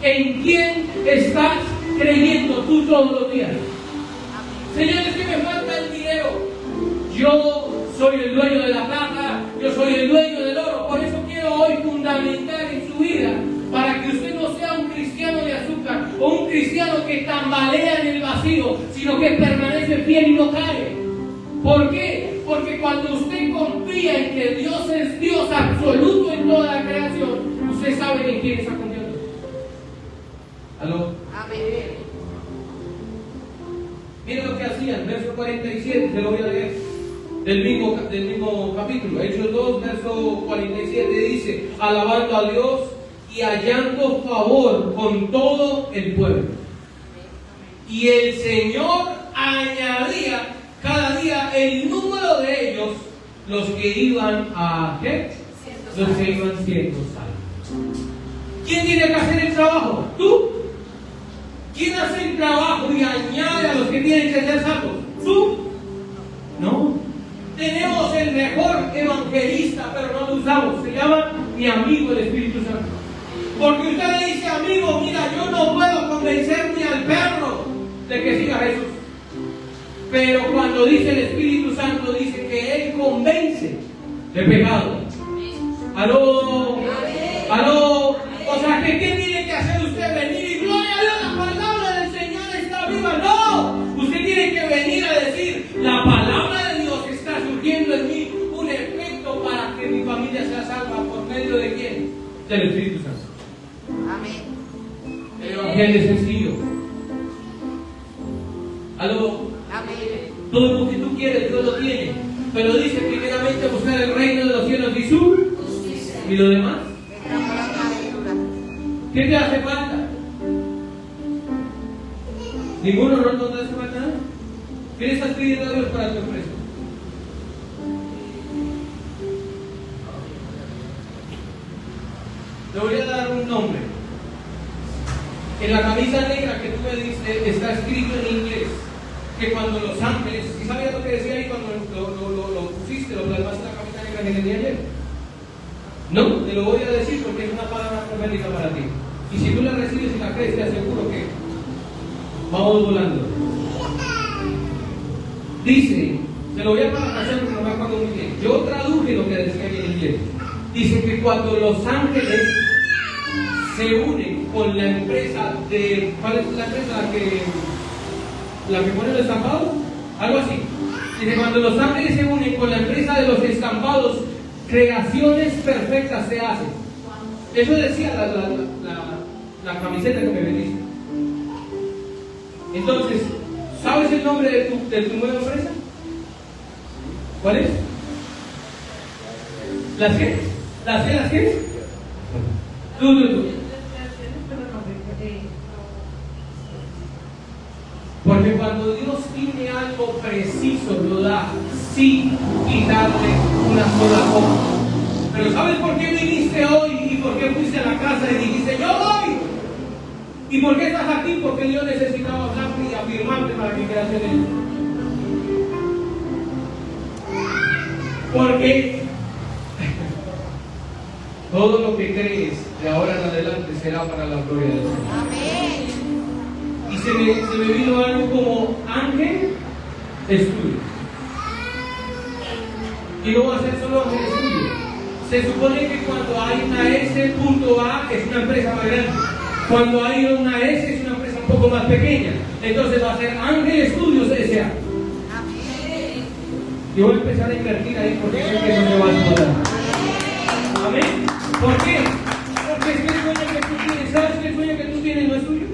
¿en quién estás creyendo tú todos los días? Señor, es que me falta el dinero. Yo soy el dueño de la plata, yo soy el dueño del oro. Por eso quiero hoy fundamentar en su vida, para que usted no sea un cristiano de azúcar o un cristiano que tambalea en el vacío, sino que permanece fiel y no cae. ¿Por qué? Porque cuando usted confía en que Dios es Dios absoluto en toda la creación, usted sabe en quién está confiando. ¿Aló? Jeremías, verso 47, se lo voy a leer, del mismo capítulo. Hechos 2, verso 47 dice: alabando a Dios y hallando favor con todo el pueblo. Y el Señor añadía cada día el número de ellos, los que iban a ¿qué? Los que iban siendo salvos. ¿Quién tiene que hacer el trabajo? ¿Tú? ¿Quién hace el trabajo y añade a los que tienen que ser salvos? ¿Tú? No. Tenemos el mejor evangelista, pero no lo usamos. Se llama mi amigo el Espíritu Santo. Porque usted le dice: amigo, mira, yo no puedo convencer ni al perro de que siga a Jesús. Pero cuando dice el Espíritu Santo, dice que Él convence de pecado. ¿Aló? ¿Aló? O sea, que ¿qué tiene que hacer usted? Venir y gloria a Dios, la palabra del Señor está viva. No, usted tiene que venir a decir: la palabra de Dios está surgiendo en mí un efecto para que mi familia sea salva. ¿Por medio de quién? Del Espíritu Santo. Amén. El Evangelio es sencillo. ¿Aló? Amén. Todo lo que tú quieres, Dios lo tiene. Pero dice primeramente buscar el reino de los cielos y su Justicia. y lo demás. Vendrá por añadidura. ¿Qué te hace falta? Ninguno, no te hace falta nada. ¿Qué le estás pidiendo a Dios para tu empresa? Le voy a dar un nombre. En la camisa negra que tú me diste está escrito en inglés que cuando los ángeles, ¿sí sabías lo que decía ahí cuando lo pusiste, lo plasmaste en la camisa negra que tenía ayer? No, te lo voy a decir porque es una palabra profética para ti. Y si tú la recibes y la crees, te aseguro que vamos volando. Dice, se lo voy a parafrasear porque no me acuerdo muy bien. Yo traduje lo que decía en inglés. Dice que cuando los ángeles se unen con la empresa de, ¿cuál es la empresa? La que pone los estampados, algo así. Dice, cuando los ángeles se unen con la empresa de los estampados, creaciones perfectas se hacen. Eso decía la camiseta que me vendiste. Entonces, ¿sabes el nombre de tu nueva empresa? ¿Cuál es? ¿Las qué? ¿Las qué? Tú. Porque cuando Dios tiene algo preciso, lo da sin quitarle una sola cosa. Pero ¿sabes por qué viniste hoy y por qué fuiste a la casa y dijiste: yo voy? ¿Y por qué estás aquí? Porque Dios necesitaba hablarte y afirmarte para que quieras en Él. Porque todo lo que crees de ahora en adelante será para la gloria de Dios. Amén. Y se me vino algo como ángel estudio. Y no va a ser solo ángel estudio. Se supone que cuando hay una S.A es una empresa más grande. Cuando hay una S es una empresa un poco más pequeña. Entonces va a ser Ángel Estudios S.A. Amén. Yo voy a empezar a invertir ahí porque sé que eso se va a explotar. Amén. ¿Por qué? Porque es que el sueño que tú tienes, ¿sabes que el sueño que tú tienes no es tuyo?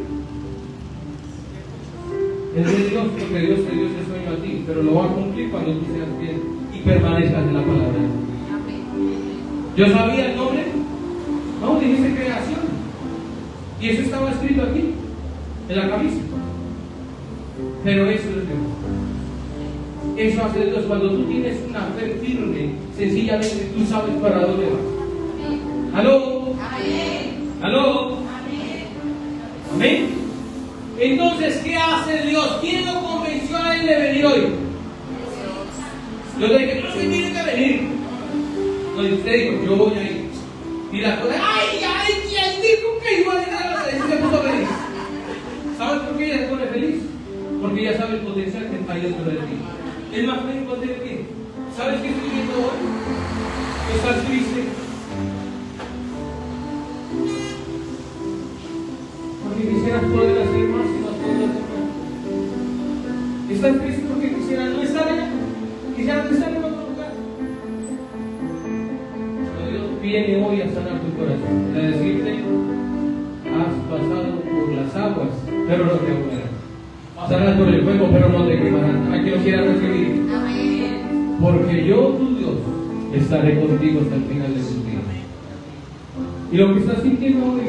Es de Dios, porque Dios te dio ese sueño a ti, pero lo va a cumplir cuando tú seas fiel y permanezcas en la palabra. Amén. ¿Yo sabía el nombre? No, dijiste creación. Y eso estaba escrito aquí, en la camisa. Pero eso es Dios. Eso hace Dios. Cuando tú tienes una fe firme, sencillamente tú sabes para dónde vas. ¿Aló? Amén. ¿Aló? Amén. ¿Amén? Entonces, ¿qué hace Dios? ¿Quién lo convenció a él de venir hoy? Yo le dije: no, usted tiene que venir. No, y usted dijo: yo voy a ir. Y la cosa: ¡ay, dijo que iba a venir a la iglesia! Y se puso feliz. ¿Sabes por qué ella se pone feliz? Porque ella sabe el potencial que hay dentro de ti. Es más feliz cuando te dice: ¿sabes qué estoy viendo hoy? ¿Estás triste? Porque quisieras poder hacer más y no poder hacer más. ¿Estás triste porque quisieras no estar allá? ¿Quisieras no estar en otro lugar? Pero Dios viene hoy a sanar tu corazón, a decirte: has pasado por las aguas, pero no te ahogarás. Pasarás por el fuego, pero pero no te quemarán. A quien lo quiera recibir. Amén. Porque yo, tu Dios, estaré contigo hasta el final de tus días. Y lo que estás sintiendo hoy,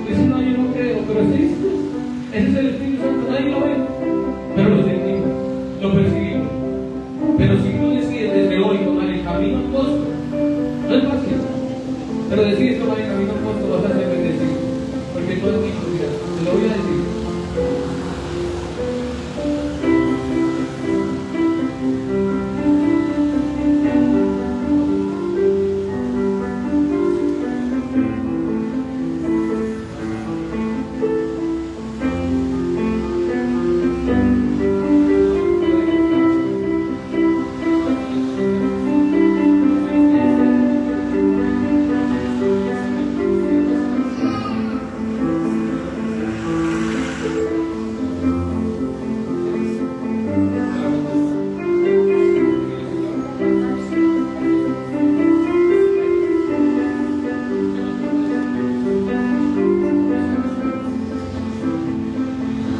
dices, no, yo no creo, pero sí, ese es el Espíritu Santo, nadie lo ve, pero lo sentimos, lo percibimos. Pero si tú decides desde hoy tomar el camino angosto, no es fácil, pero decides tomar el camino angosto, vas a ser bendecido. Porque tú has dicho, mira, te lo voy a decir.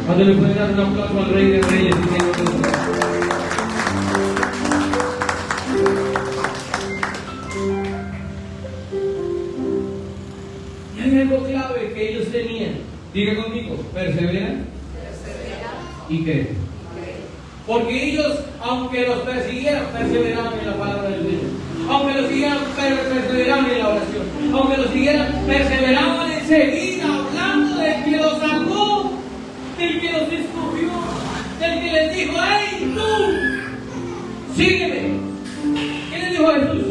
Cuando le pueden dar un aplauso al Rey de Reyes y Señor de Señores. Y hay algo clave que ellos tenían. Diga conmigo, perseveran. ¿Y qué? Porque ellos, aunque los persiguieran, perseveraban en la palabra del Señor. Aunque los siguieran, perseveraban en la oración. Aunque los siguieran, perseveraban en seguir hablando del que los salvó, del que los escogió, del que les dijo, ¡hey, tú! ¡Sígueme! ¿Qué les dijo a Jesús?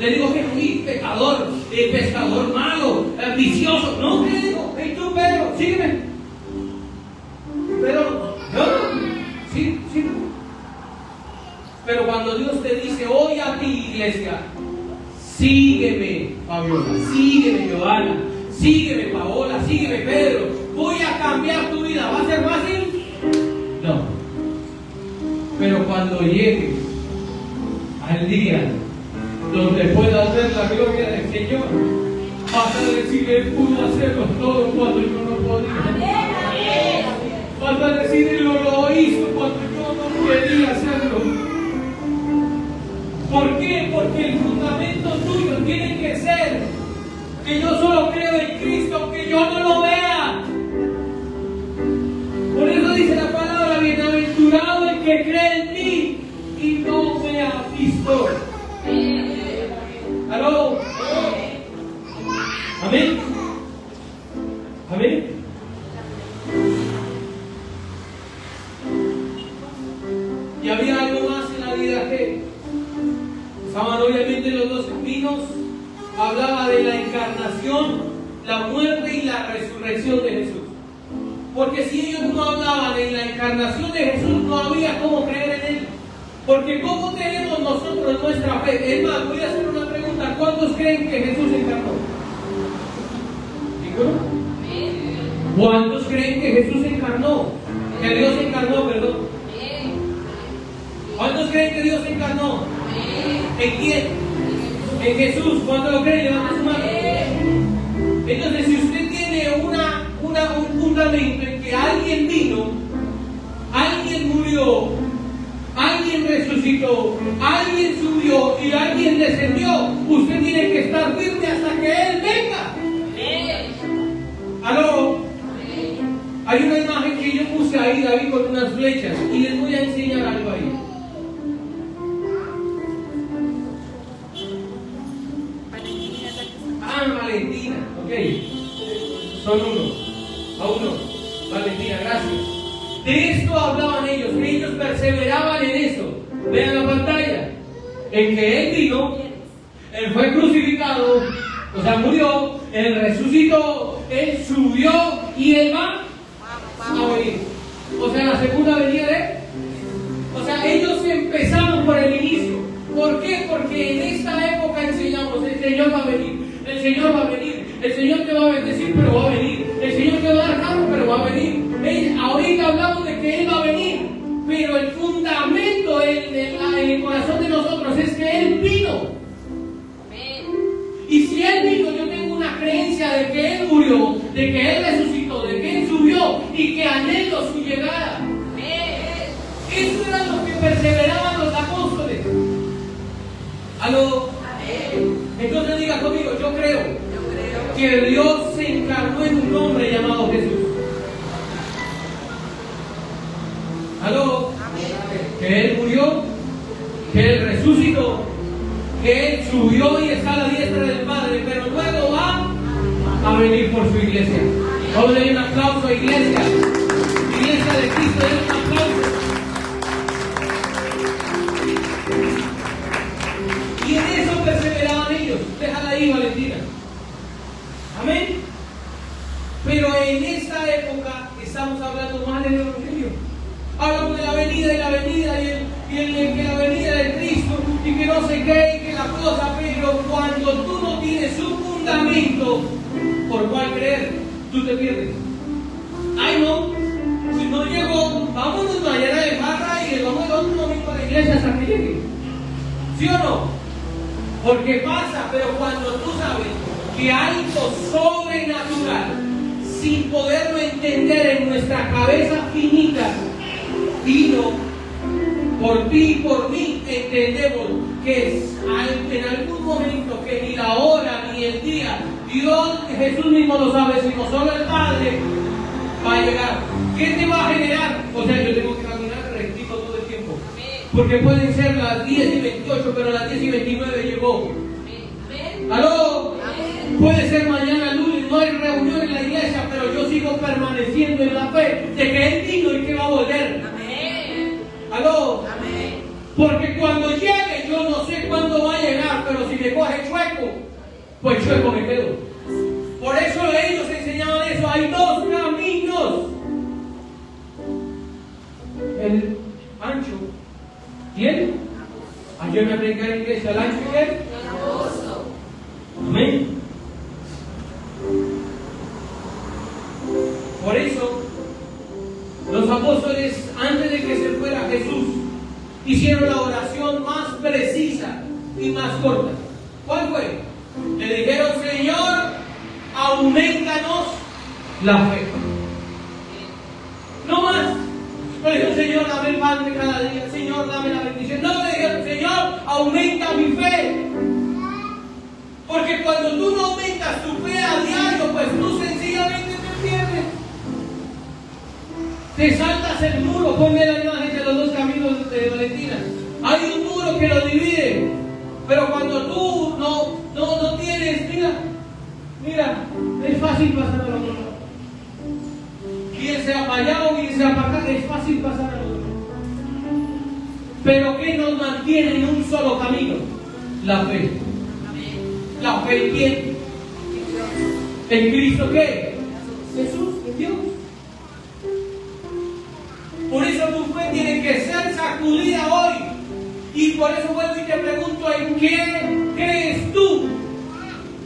Le dijo que fui pecador, pescador malo, ambicioso. No, ¿qué le dijo? ¡Hey, tú, Pedro, sígueme! Pero, no, sí. Pero cuando Dios te dice, hoy a ti, iglesia, sígueme, Fabiola, sígueme, Giovanna, sígueme, Paola, sígueme, Pedro, voy a cambiar tu vida. ¿Va a ser fácil? No. Pero cuando llegue al día donde puedas ver la gloria del Señor, vas a decir, Él pudo hacerlo todo cuando yo no podía. Vas a decir, Él lo hizo cuando yo no quería hacerlo. ¿Por qué? Porque el fundamento tuyo tiene que ser que yo solo creo en Cristo, aunque yo no lo vea. Por eso dice la palabra, bienaventurado el que cree en mí y no me ha visto. ¿Aló? ¿Amén? ¿Amén? Y había algo más en la vida que estaban obviamente los dos vinos. Hablaba de la encarnación, la muerte y la resurrección de Jesús. Porque si ellos no hablaban en la encarnación de Jesús, no había cómo creer en Él. Porque ¿cómo tenemos nosotros nuestra fe? Es más, voy a hacer una pregunta. ¿Cuántos creen que Jesús encarnó? ¿Ninguno? ¿Cuántos creen que Jesús encarnó? Que Dios encarnó, perdón. ¿Cuántos creen que Dios encarnó? ¿En quién? En Jesús. ¿Cuántos lo creen? Levanta su mano. Entonces, si usted tiene un fundamento en que alguien vino, alguien murió, alguien resucitó, alguien subió y alguien descendió, usted tiene que estar firme hasta que Él venga. ¿Aló? Hay una imagen que yo puse ahí, David, con unas flechas, y les voy a enseñar algo ahí. Valentina, ok. Son a uno. Valentina, gracias. De esto hablaban ellos, que ellos perseveraban en eso. Vean la pantalla. En que Él vino, Él fue crucificado, o sea, murió, Él resucitó, Él subió y Él va a venir. O sea, la segunda venida de Él. O sea, ellos empezaron por el inicio. ¿Por qué? Porque en esta época enseñamos, el Señor va a venir. El Señor va a venir, el Señor te va a bendecir, pero va a venir. El Señor te va a dar carro, pero va a venir. Ahorita hablamos de que Él va a venir, pero el fundamento en el corazón de nosotros es que Él vino. Y si Él vino, yo tengo una creencia de que Él murió, de que Él resucitó, de que Él subió y que anhelo su llegada. Eso era lo que perseveraban los apóstoles. ¿Aló? Entonces diga conmigo, yo creo que Dios se encarnó en un hombre llamado Jesús. ¿Aló? Que Él murió, que Él resucitó, que Él subió y está a la diestra del Padre, pero luego va a venir por su iglesia. Vamos a darle un aplauso a iglesia. Iglesia de Cristo, denle un aplauso. Y en eso perseveraban ellos. Déjala ahí, Valentina. Amén. Pero en esta época estamos hablando más del Evangelio. Hablamos de la venida y la venida que la venida de Cristo y que no sé qué y que la cosa, pero cuando tú no tienes un fundamento por cual creer, tú te pierdes. Ay no, si no llegó, vámonos mañana de barra y le vamos el otro domingo a la iglesia hasta que llegue. ¿Sí o no? Porque pasa, pero cuando tú sabes que algo sobrenatural, sin poderlo entender en nuestra cabeza finita, vino por ti y por mí, entendemos que en algún momento, que ni la hora ni el día, Dios, Jesús mismo lo sabe, sino solo el Padre va a llegar. ¿Qué te va a generar? O sea, yo tengo que caminar rectito todo el tiempo. Porque pueden ser las 10:28, pero a las 10:29 llegó. ¿Aló? Puede ser mañana lunes, no hay reunión en la iglesia, pero yo sigo permaneciendo en la fe de que Él vino y que va a volver. ¿Aló? Porque cuando llegue, yo no sé cuándo va a llegar, pero si me coge chueco, pues chueco me quedo. Por eso ellos enseñaban eso. Hay dos caminos: el ancho y el. Ayer me prediqué en la iglesia, el ancho y el. Amén. Por eso, los apóstoles, antes de que se fuera Jesús, hicieron la oración más precisa y más corta. ¿Cuál fue? Le dijeron: Señor, aumentanos la fe. No más. No le dijeron: Señor, dame el pan de cada día. Señor, dame la bendición. No le dijeron: Señor, aumenta mi fe. Porque cuando tú no aumentas tu fe a diario, pues tú sencillamente te pierdes. Te saltas el muro. Ponme la imagen de los dos caminos de Valentina. Hay un muro que lo divide. Pero cuando tú no tienes, mira, es fácil pasar al otro lado. Bien sea para allá o bien sea para acá, es fácil pasar al otro lado. Pero ¿qué nos mantiene en un solo camino? La fe. ¿La fe en quién? ¿En Cristo qué? Jesús, en Dios. Por eso tu fe tiene que ser sacudida hoy. Y por eso vuelvo y te pregunto: ¿en qué crees tú?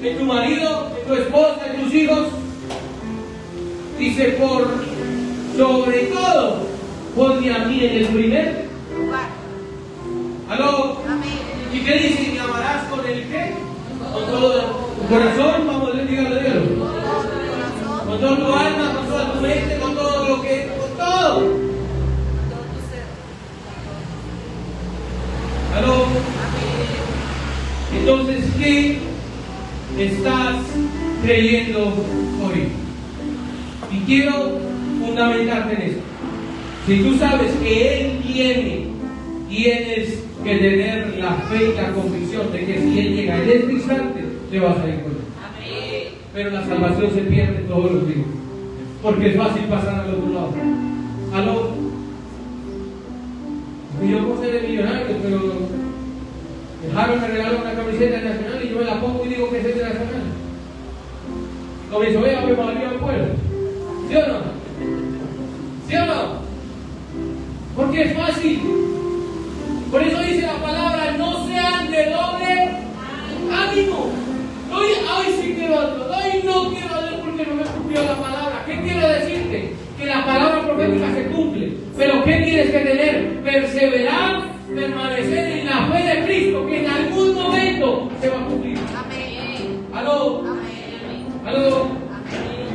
¿En tu marido? ¿En tu esposa? ¿En tus hijos? Dice: por sobre todo, ponme a mí en el primer lugar. ¿Aló? ¿Y qué dice? ¿Me amarás con el qué? Con todo tu corazón. Vamos, dígalo. Con toda tu alma, con toda tu mente, con todo lo que, con todo. ¿Aló? Entonces, ¿qué estás creyendo hoy? Y quiero fundamentarte en esto. Si tú sabes que Él viene, tienes que tener la fe y la convicción de que si Él llega en este instante, te vas a ir con Él. Pero la salvación se pierde todos los días, porque es fácil pasar al otro lado. ¿Aló? Y yo puedo ser millonario, pero dejaron, me regalaron una camiseta nacional y yo me la pongo y digo que es de nacional. Comienzo: vea, me valió el pueblo. ¿Sí o no? ¿Sí o no? Porque es fácil. Por eso dice la palabra: no sean de doble ánimo. Ay, sí quiero otro. Ay, no quiero otro porque no me cumplió la palabra. ¿Qué quiero decirte? Que la palabra profética se cumple. Pero ¿qué tienes que tener? Perseverar, permanecer en la fe de Cristo, que en algún momento se va a cumplir. Amén. ¿Aló? Amén. ¿Aló? Amén.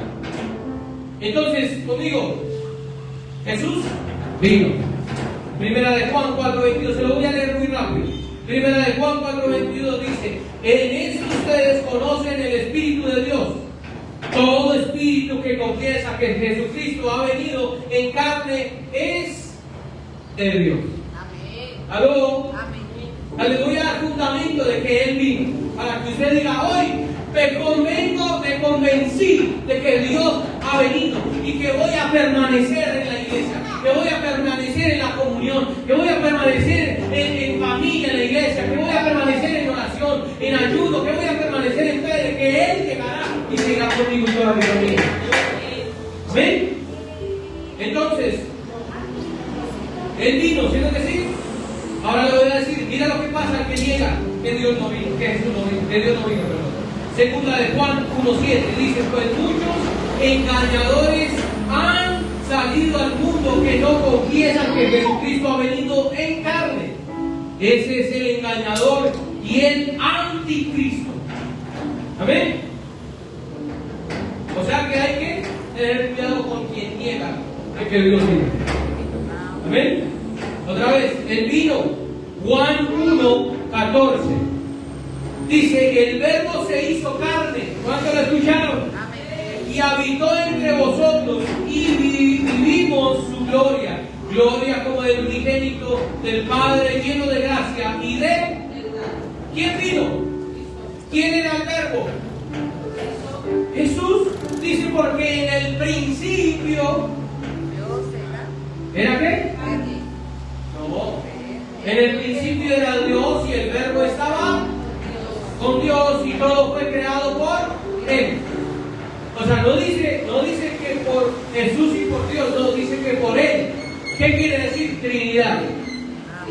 Entonces, conmigo, Jesús vino. Primera de Juan 4:22, se lo voy a leer muy rápido. Primera de Juan 4:22 dice: en eso ustedes conocen el Espíritu de Dios. Todo espíritu que confiesa que Jesucristo ha venido en carne es de Dios. Amén. ¿Aló? Amén. Le voy a dar fundamento de que Él vino, para que usted diga: hoy me convencí de que Dios ha venido y que voy a permanecer en la iglesia, que voy a permanecer en la comunión, que voy a permanecer en familia en la iglesia, que voy a permanecer en oración, en ayuno, que voy a permanecer en fe, de que Él llegará y seguirá conmigo en toda mi familia. ¿Amén? Entonces, Él vino, ¿cierto que sí? Ahora le voy a decir, mira lo que pasa al que niega que Dios no vino, que Jesús no vino, que Dios no vino, perdón. Segunda de Juan 1:7 dice: pues muchos engañadores han salido al mundo que no confiesan que Jesucristo ha venido en carne. Ese es el engañador y el anticristo. Amén. O sea que hay que tener cuidado con quien niega que Dios vino. Amén. Otra vez, el vino. Juan 1:14 dice: el verbo se hizo carne. ¿Cuánto lo escucharon? Amén. Y habitó entre vosotros y vivimos su gloria. Gloria como del unigénito del Padre, lleno de gracia y de... ¿Quién vino? ¿Quién era el verbo? Jesús. Dice: porque en el principio... Dios era. ¿Era qué? No. En el principio era Dios y el verbo estaba con Dios y todo fue creado por Él. O sea, no dice que por Jesús y por Dios, no, dice que por Él. ¿Qué quiere decir Trinidad?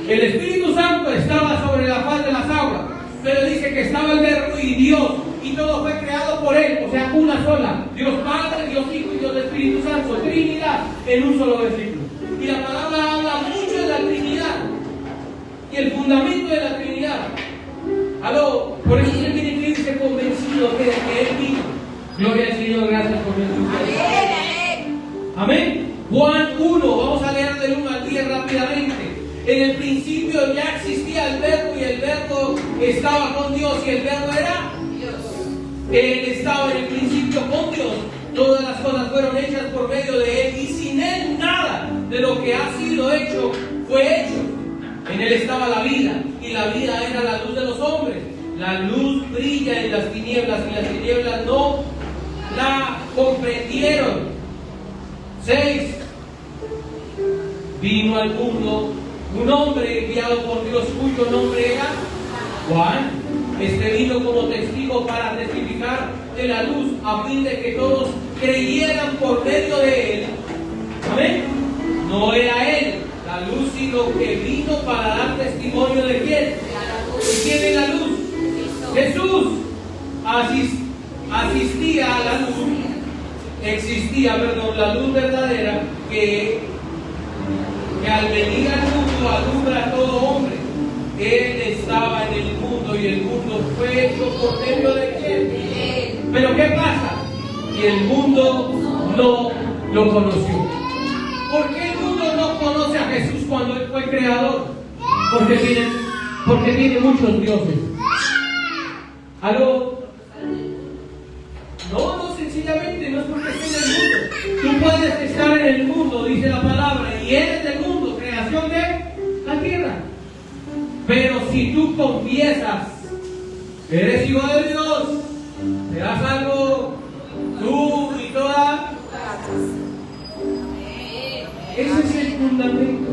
El Espíritu Santo estaba sobre la faz de las aguas, pero dice que estaba el verbo y Dios, y todo fue creado por Él, o sea, una sola. Dios Padre, Dios Hijo y Dios Espíritu Santo, Trinidad, en un solo versículo. Y la palabra habla mucho de la Trinidad y el fundamento de la Trinidad. Aló, por eso usted tiene que irse convencido que Él vino. Gloria al Señor, gracias por Jesucristo. Amén. Amén. Juan 1, vamos a leer del 1 al 10 rápidamente. En el principio ya existía el verbo y el verbo estaba con Dios y el verbo era Dios. Él estaba en el principio con Dios. Todas las cosas fueron hechas por medio de Él y sin Él nada de lo que ha sido hecho fue hecho. En Él estaba la vida y la vida era la luz de los hombres. La luz brilla en las tinieblas y las tinieblas no la comprendieron. 6. Vino al mundo un hombre enviado por Dios cuyo nombre era Juan. Este vino como testigo para testificar de la luz, a fin de que todos creyeran por medio de él. Amén. No era él la luz, sino que vino para dar testimonio de quién. ¿Y quién es la luz? Jesús. Asistía a la luz. Existía, la luz verdadera que al venir al mundo alumbra a todo hombre. Él estaba en el mundo y el mundo fue hecho por medio de quién. Pero ¿qué pasa? Y el mundo no lo conoció. ¿Por qué el mundo no conoce a Jesús cuando Él fue creador? Porque tiene muchos dioses. ¿Aló? No, sencillamente no es porque esté en el mundo. Tú puedes estar en el mundo, dice la palabra, y eres del mundo, creación de la tierra. Pero si tú confiesas que eres hijo de Dios, serás salvo tú y toda. Ese es el fundamento.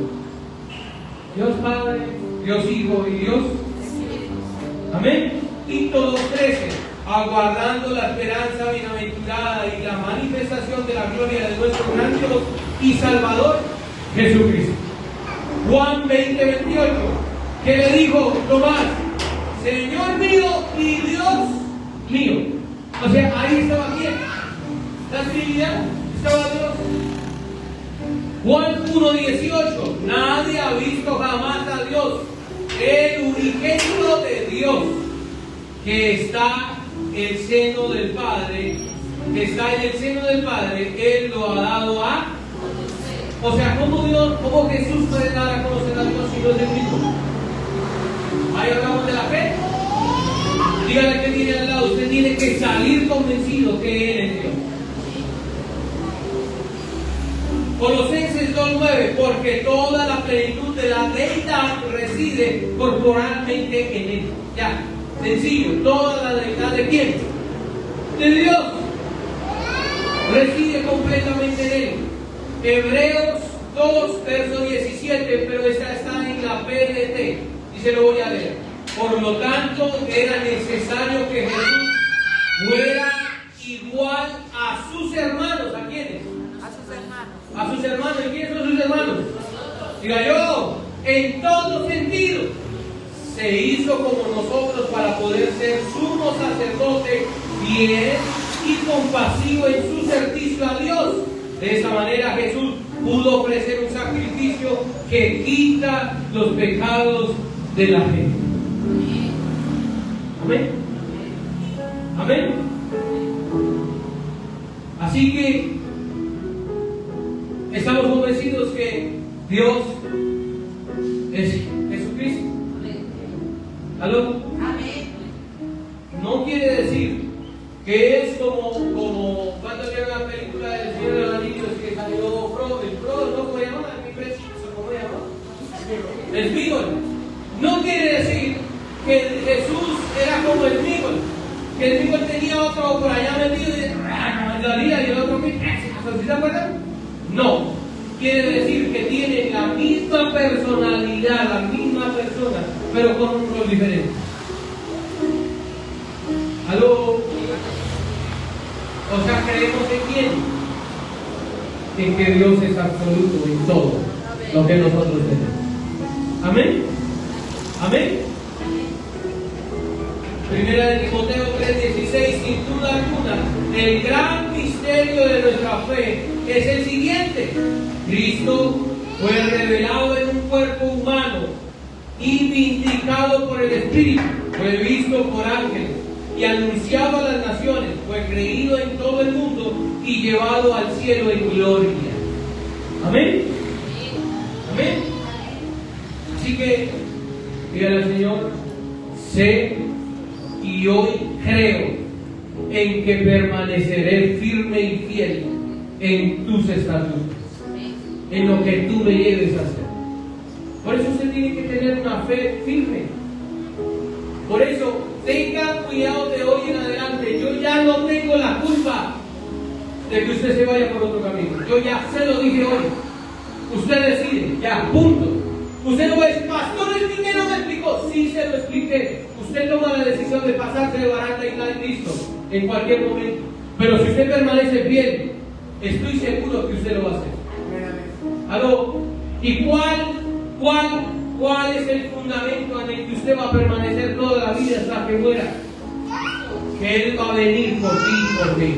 Dios Padre, Dios Hijo y Dios. Amén. Tito 2:13. Aguardando la esperanza bienaventurada y la manifestación de la gloria de nuestro gran Dios y Salvador, Jesucristo. Juan 20:28, que le dijo Tomás: Señor mío y Dios mío. O sea, ahí estaba quién, la Trinidad, estaba Dios. Juan 1:18, nadie ha visto jamás a Dios, el unigénito de Dios, que está en el seno del Padre, Él lo ha dado a O sea, ¿cómo Jesús puede dar a conocer a Dios si no es de Cristo? Ahí hablamos de la fe. Dígale que tiene al lado, usted tiene que salir convencido que Él es Dios. Colosenses 2:9, porque toda la plenitud de la deidad reside corporalmente en Él. Ya, sencillo, toda la deidad ¿de quién? De Dios. Reside completamente en Él. Hebreos 2, verso 17, pero esta está en la PDT y se lo voy a leer. Por lo tanto, era necesario que Jesús fuera igual a sus hermanos. ¿A quiénes? A sus hermanos. A sus hermanos. ¿Y quiénes son sus hermanos? Diga yo, en todo sentido, se hizo como nosotros para poder ser sumo sacerdote fiel y compasivo en su servicio a Dios. De esa manera Jesús pudo ofrecer un sacrificio que quita los pecados de la gente. Amén. Amén. Así que estamos convencidos que Dios es Jesucristo. ¿Aló? Amén. No quiere decir que es como cuando llega la película del Señor de los Anillos que salió Frodo, ¿no? ¿Cómo se llama? ¿Cómo se llama? Sméagol. No quiere decir que Jesús era como Sméagol, que Sméagol tenía otro por allá metido y el otro que ¿sí se acuerdan? No, quiere decir que tiene la misma personalidad, la misma persona, pero con un rol diferente. ¿Aló? O sea, creemos en quién? En que Dios es absoluto en todo lo que nosotros tenemos. Amén. Amén. Primera de Timoteo 3:16, sin duda alguna, el gran misterio de nuestra fe es el siguiente: Cristo fue revelado en un cuerpo humano y vindicado por el Espíritu, fue visto por ángeles y anunciado a las naciones, fue creído en todo el mundo y llevado al cielo en gloria. Amén. Amén. Así que, dígale al Señor, sé y hoy creo en que permaneceré firme y fiel en tus estatutos, en lo que tú me lleves a hacer. Por eso usted tiene que tener una fe firme. Por eso, tenga cuidado de hoy en adelante. Yo ya no tengo la culpa de que usted se vaya por otro camino. Yo ya se lo dije hoy. Usted decide, ya, punto. Usted no es pastor, el dinero me explicó. Sí, se lo expliqué. Usted toma la decisión de pasarse de barata y está listo en cualquier momento. Pero si usted permanece fiel, estoy seguro que usted lo va a hacer. ¿Aló? ¿Y cuál es el fundamento en el que usted va a permanecer toda la vida hasta que muera? Que Él va a venir por ti y por mí.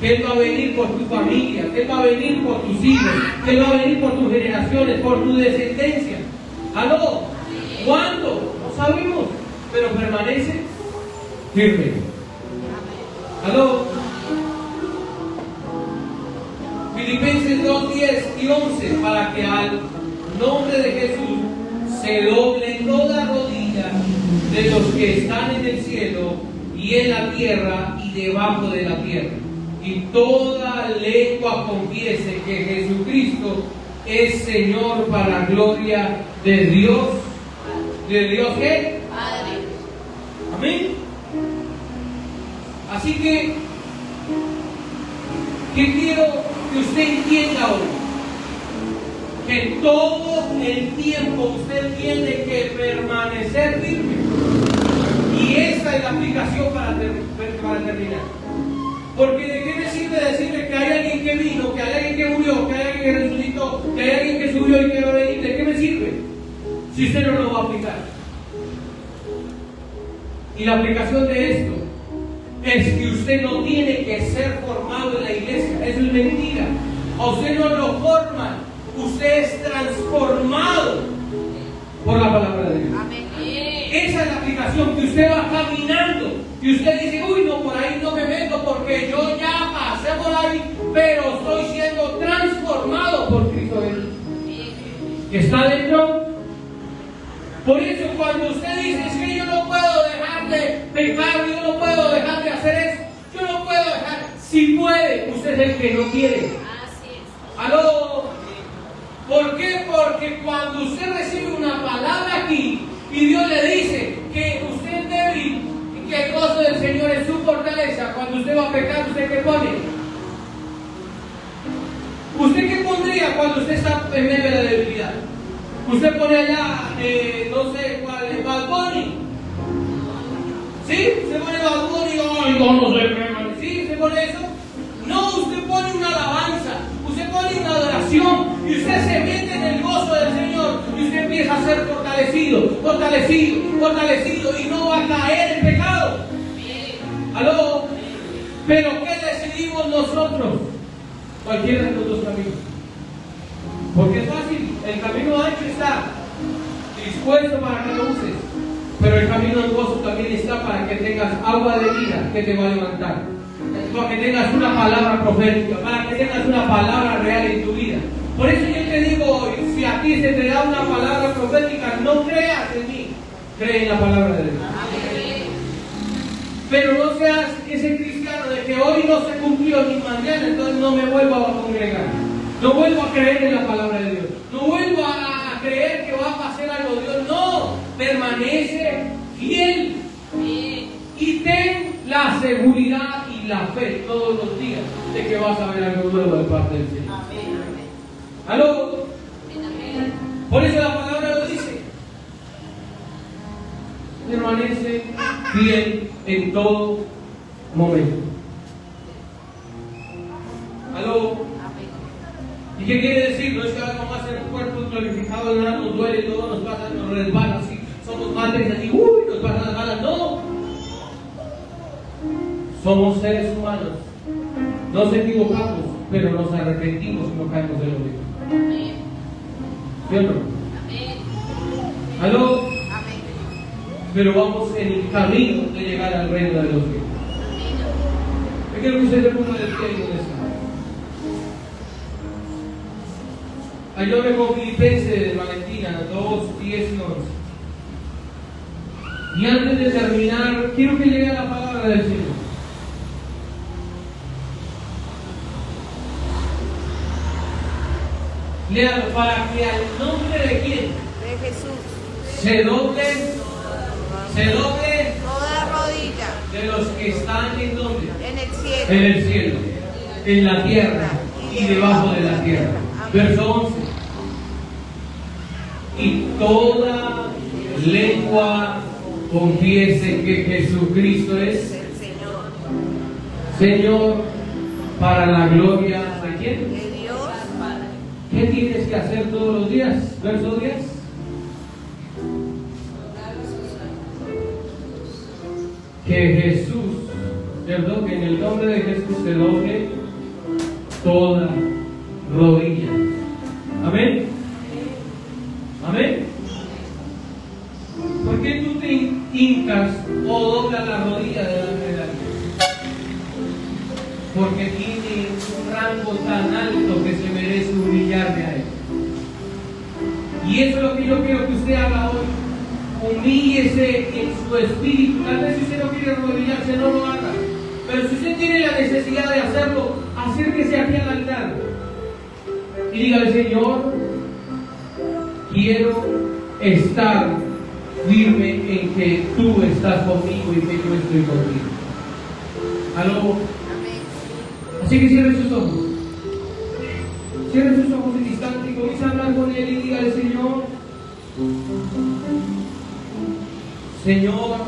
Que Él va a venir por tu familia, que Él va a venir por tus hijos, que Él va a venir por tus generaciones, por tu descendencia. ¿Aló? ¿Cuándo? No sabemos, pero permanece firme. ¿Aló? Filipenses 2:10 y 11, para que al nombre de Jesús se doble toda rodilla de los que están en el cielo y en la tierra y debajo de la tierra, y toda lengua confiese que Jesucristo es Señor, para gloria de Dios. ¿De Dios qué? Padre. Amén. Así que, ¿qué quiero que usted entienda hoy? Que todo el tiempo usted tiene que permanecer firme. Y esta es la aplicación para terminar. Porque ¿de qué me sirve decirle que hay alguien que vino, que hay alguien que murió, que hay alguien que resucitó, que hay alguien que subió y que va a venir? ¿De qué me sirve? Si usted no lo va a aplicar. Y la aplicación de esto es que usted no tiene que ser formado en la iglesia. Eso es mentira. A usted no lo forman. Usted es transformado por la palabra de Dios. Amén. Esa es la aplicación, que usted va caminando y usted dice, uy, no, por ahí no me meto porque yo ya pasé por ahí, pero estoy siendo transformado por Por eso cuando usted dice, es que yo no puedo dejar de pecar, yo no puedo dejar de hacer eso, yo no puedo dejar, si puede, usted es el que no quiere. Así es. ¿Aló? ¿Por qué? Porque cuando usted recibe una palabra aquí y Dios le dice que usted es débil y que el gozo del Señor es su fortaleza, cuando usted va a pecar, ¿usted qué pone? ¿Usted qué pondría cuando usted está en medio de la debilidad? Usted pone allá, no sé cuál, Bad Bunny. ¿Sí? ¿Se pone Bad Bunny? Ay, no sé qué. ¿Sí? ¿Se pone eso? No, usted pone una alabanza, usted pone una adoración y usted se mete en el gozo del Señor y usted empieza a ser fortalecido, fortalecido, fortalecido y no va a caer en pecado. ¿Aló? Pero ¿qué decidimos nosotros? Cualquiera de los dos caminos. Porque es fácil, el camino ancho está dispuesto para que lo uses, pero el camino angosto también está para que tengas agua de vida que te va a levantar, para que tengas una palabra profética, para que tengas una palabra real en tu vida. Por eso yo te digo hoy, si a ti se te da una palabra profética, no creas en mí, cree en la palabra de Dios. Pero no seas ese cristiano de que hoy no se cumplió ni mañana, entonces no me vuelvo a congregar. No vuelvo a creer en la palabra de Dios. No vuelvo a creer que va a pasar algo de Dios. No, permanece fiel. Y ten la seguridad y la fe todos los días de que vas a ver algo nuevo de parte del Señor. ¿Aló? Por eso la palabra lo dice. Permanece fiel en todo momento. ¿Aló? ¿Y qué quiere decir? No es que vamos a ser un cuerpo glorificado, nada nos duele, todo nos pasa, nos resbala, así, somos madres así, nos pasan las balas. No. Somos seres humanos. Nos equivocamos, pero nos arrepentimos y no caemos en lo mismo. ¿Sí o no? ¿Aló? Pero vamos en el camino de llegar al reino de los cielos. Yo quiero que usted se ponga de pie en esta. Ayúdame con Filipenses, Valentina, 2, 10 y 11. Y antes de terminar, quiero que llegue la palabra del Señor. Léalo, para que al nombre de quién? De Jesús. Se doble Toda rodilla. de los que están en donde? En el cielo. En el cielo, en la tierra y debajo de la tierra. Verso 11. Y toda lengua confiese que Jesucristo es Señor, para la gloria de quién? De Dios. ¿Qué tienes que hacer todos los días? Verso 10. Que Jesús, perdón, que en el nombre de Jesús se doble toda rodilla. Amén. Amén. ¿Por qué tú te hincas o doblas la rodilla delante de alguien? Porque tiene un rango tan alto que se merece humillarme a él. Y eso es lo que yo quiero que usted haga hoy. Humíllese en su espíritu. Tal vez si usted no quiere arrodillarse, no lo haga. Pero si usted tiene la necesidad de hacerlo, acérquese aquí al altar y dígale: Señor, quiero estar firme en que tú estás conmigo y que yo estoy contigo. ¿Aló? Así que cierre sus ojos. Cierre sus ojos un instante y comienza a hablar con él y dígale: Señor, Señor,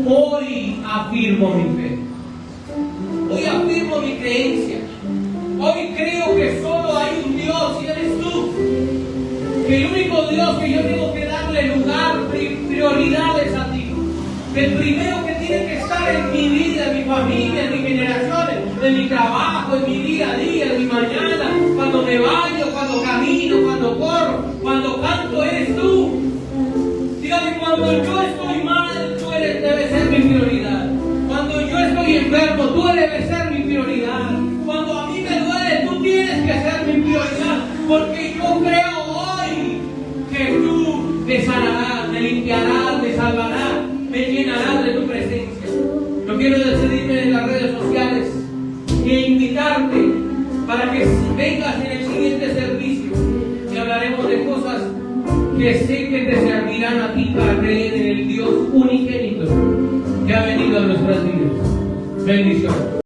hoy afirmo mi fe. Hoy afirmo mi creencia. Hoy creo que solo hay un Dios y eres tú. Que el único Dios que yo tengo que darle lugar, prioridades a ti. Que el primero que tiene que estar en mi vida, en mi familia, en mis generaciones, en mi trabajo, en mi día a día, en mi mañana, cuando me baño, cuando camino, cuando corro, cuando canto, eres tú. Dígame: cuando yo estoy mal, tú debes ser mi prioridad. Cuando yo estoy enfermo, tú debes ser mi prioridad. Cuando a mí me duele, tú tienes que ser mi prioridad. Porque yo creo hoy que tú para que vengas en el siguiente servicio y hablaremos de cosas que sé que te servirán a ti para creer en el Dios unigénito que ha venido a nuestras vidas. Bendiciones.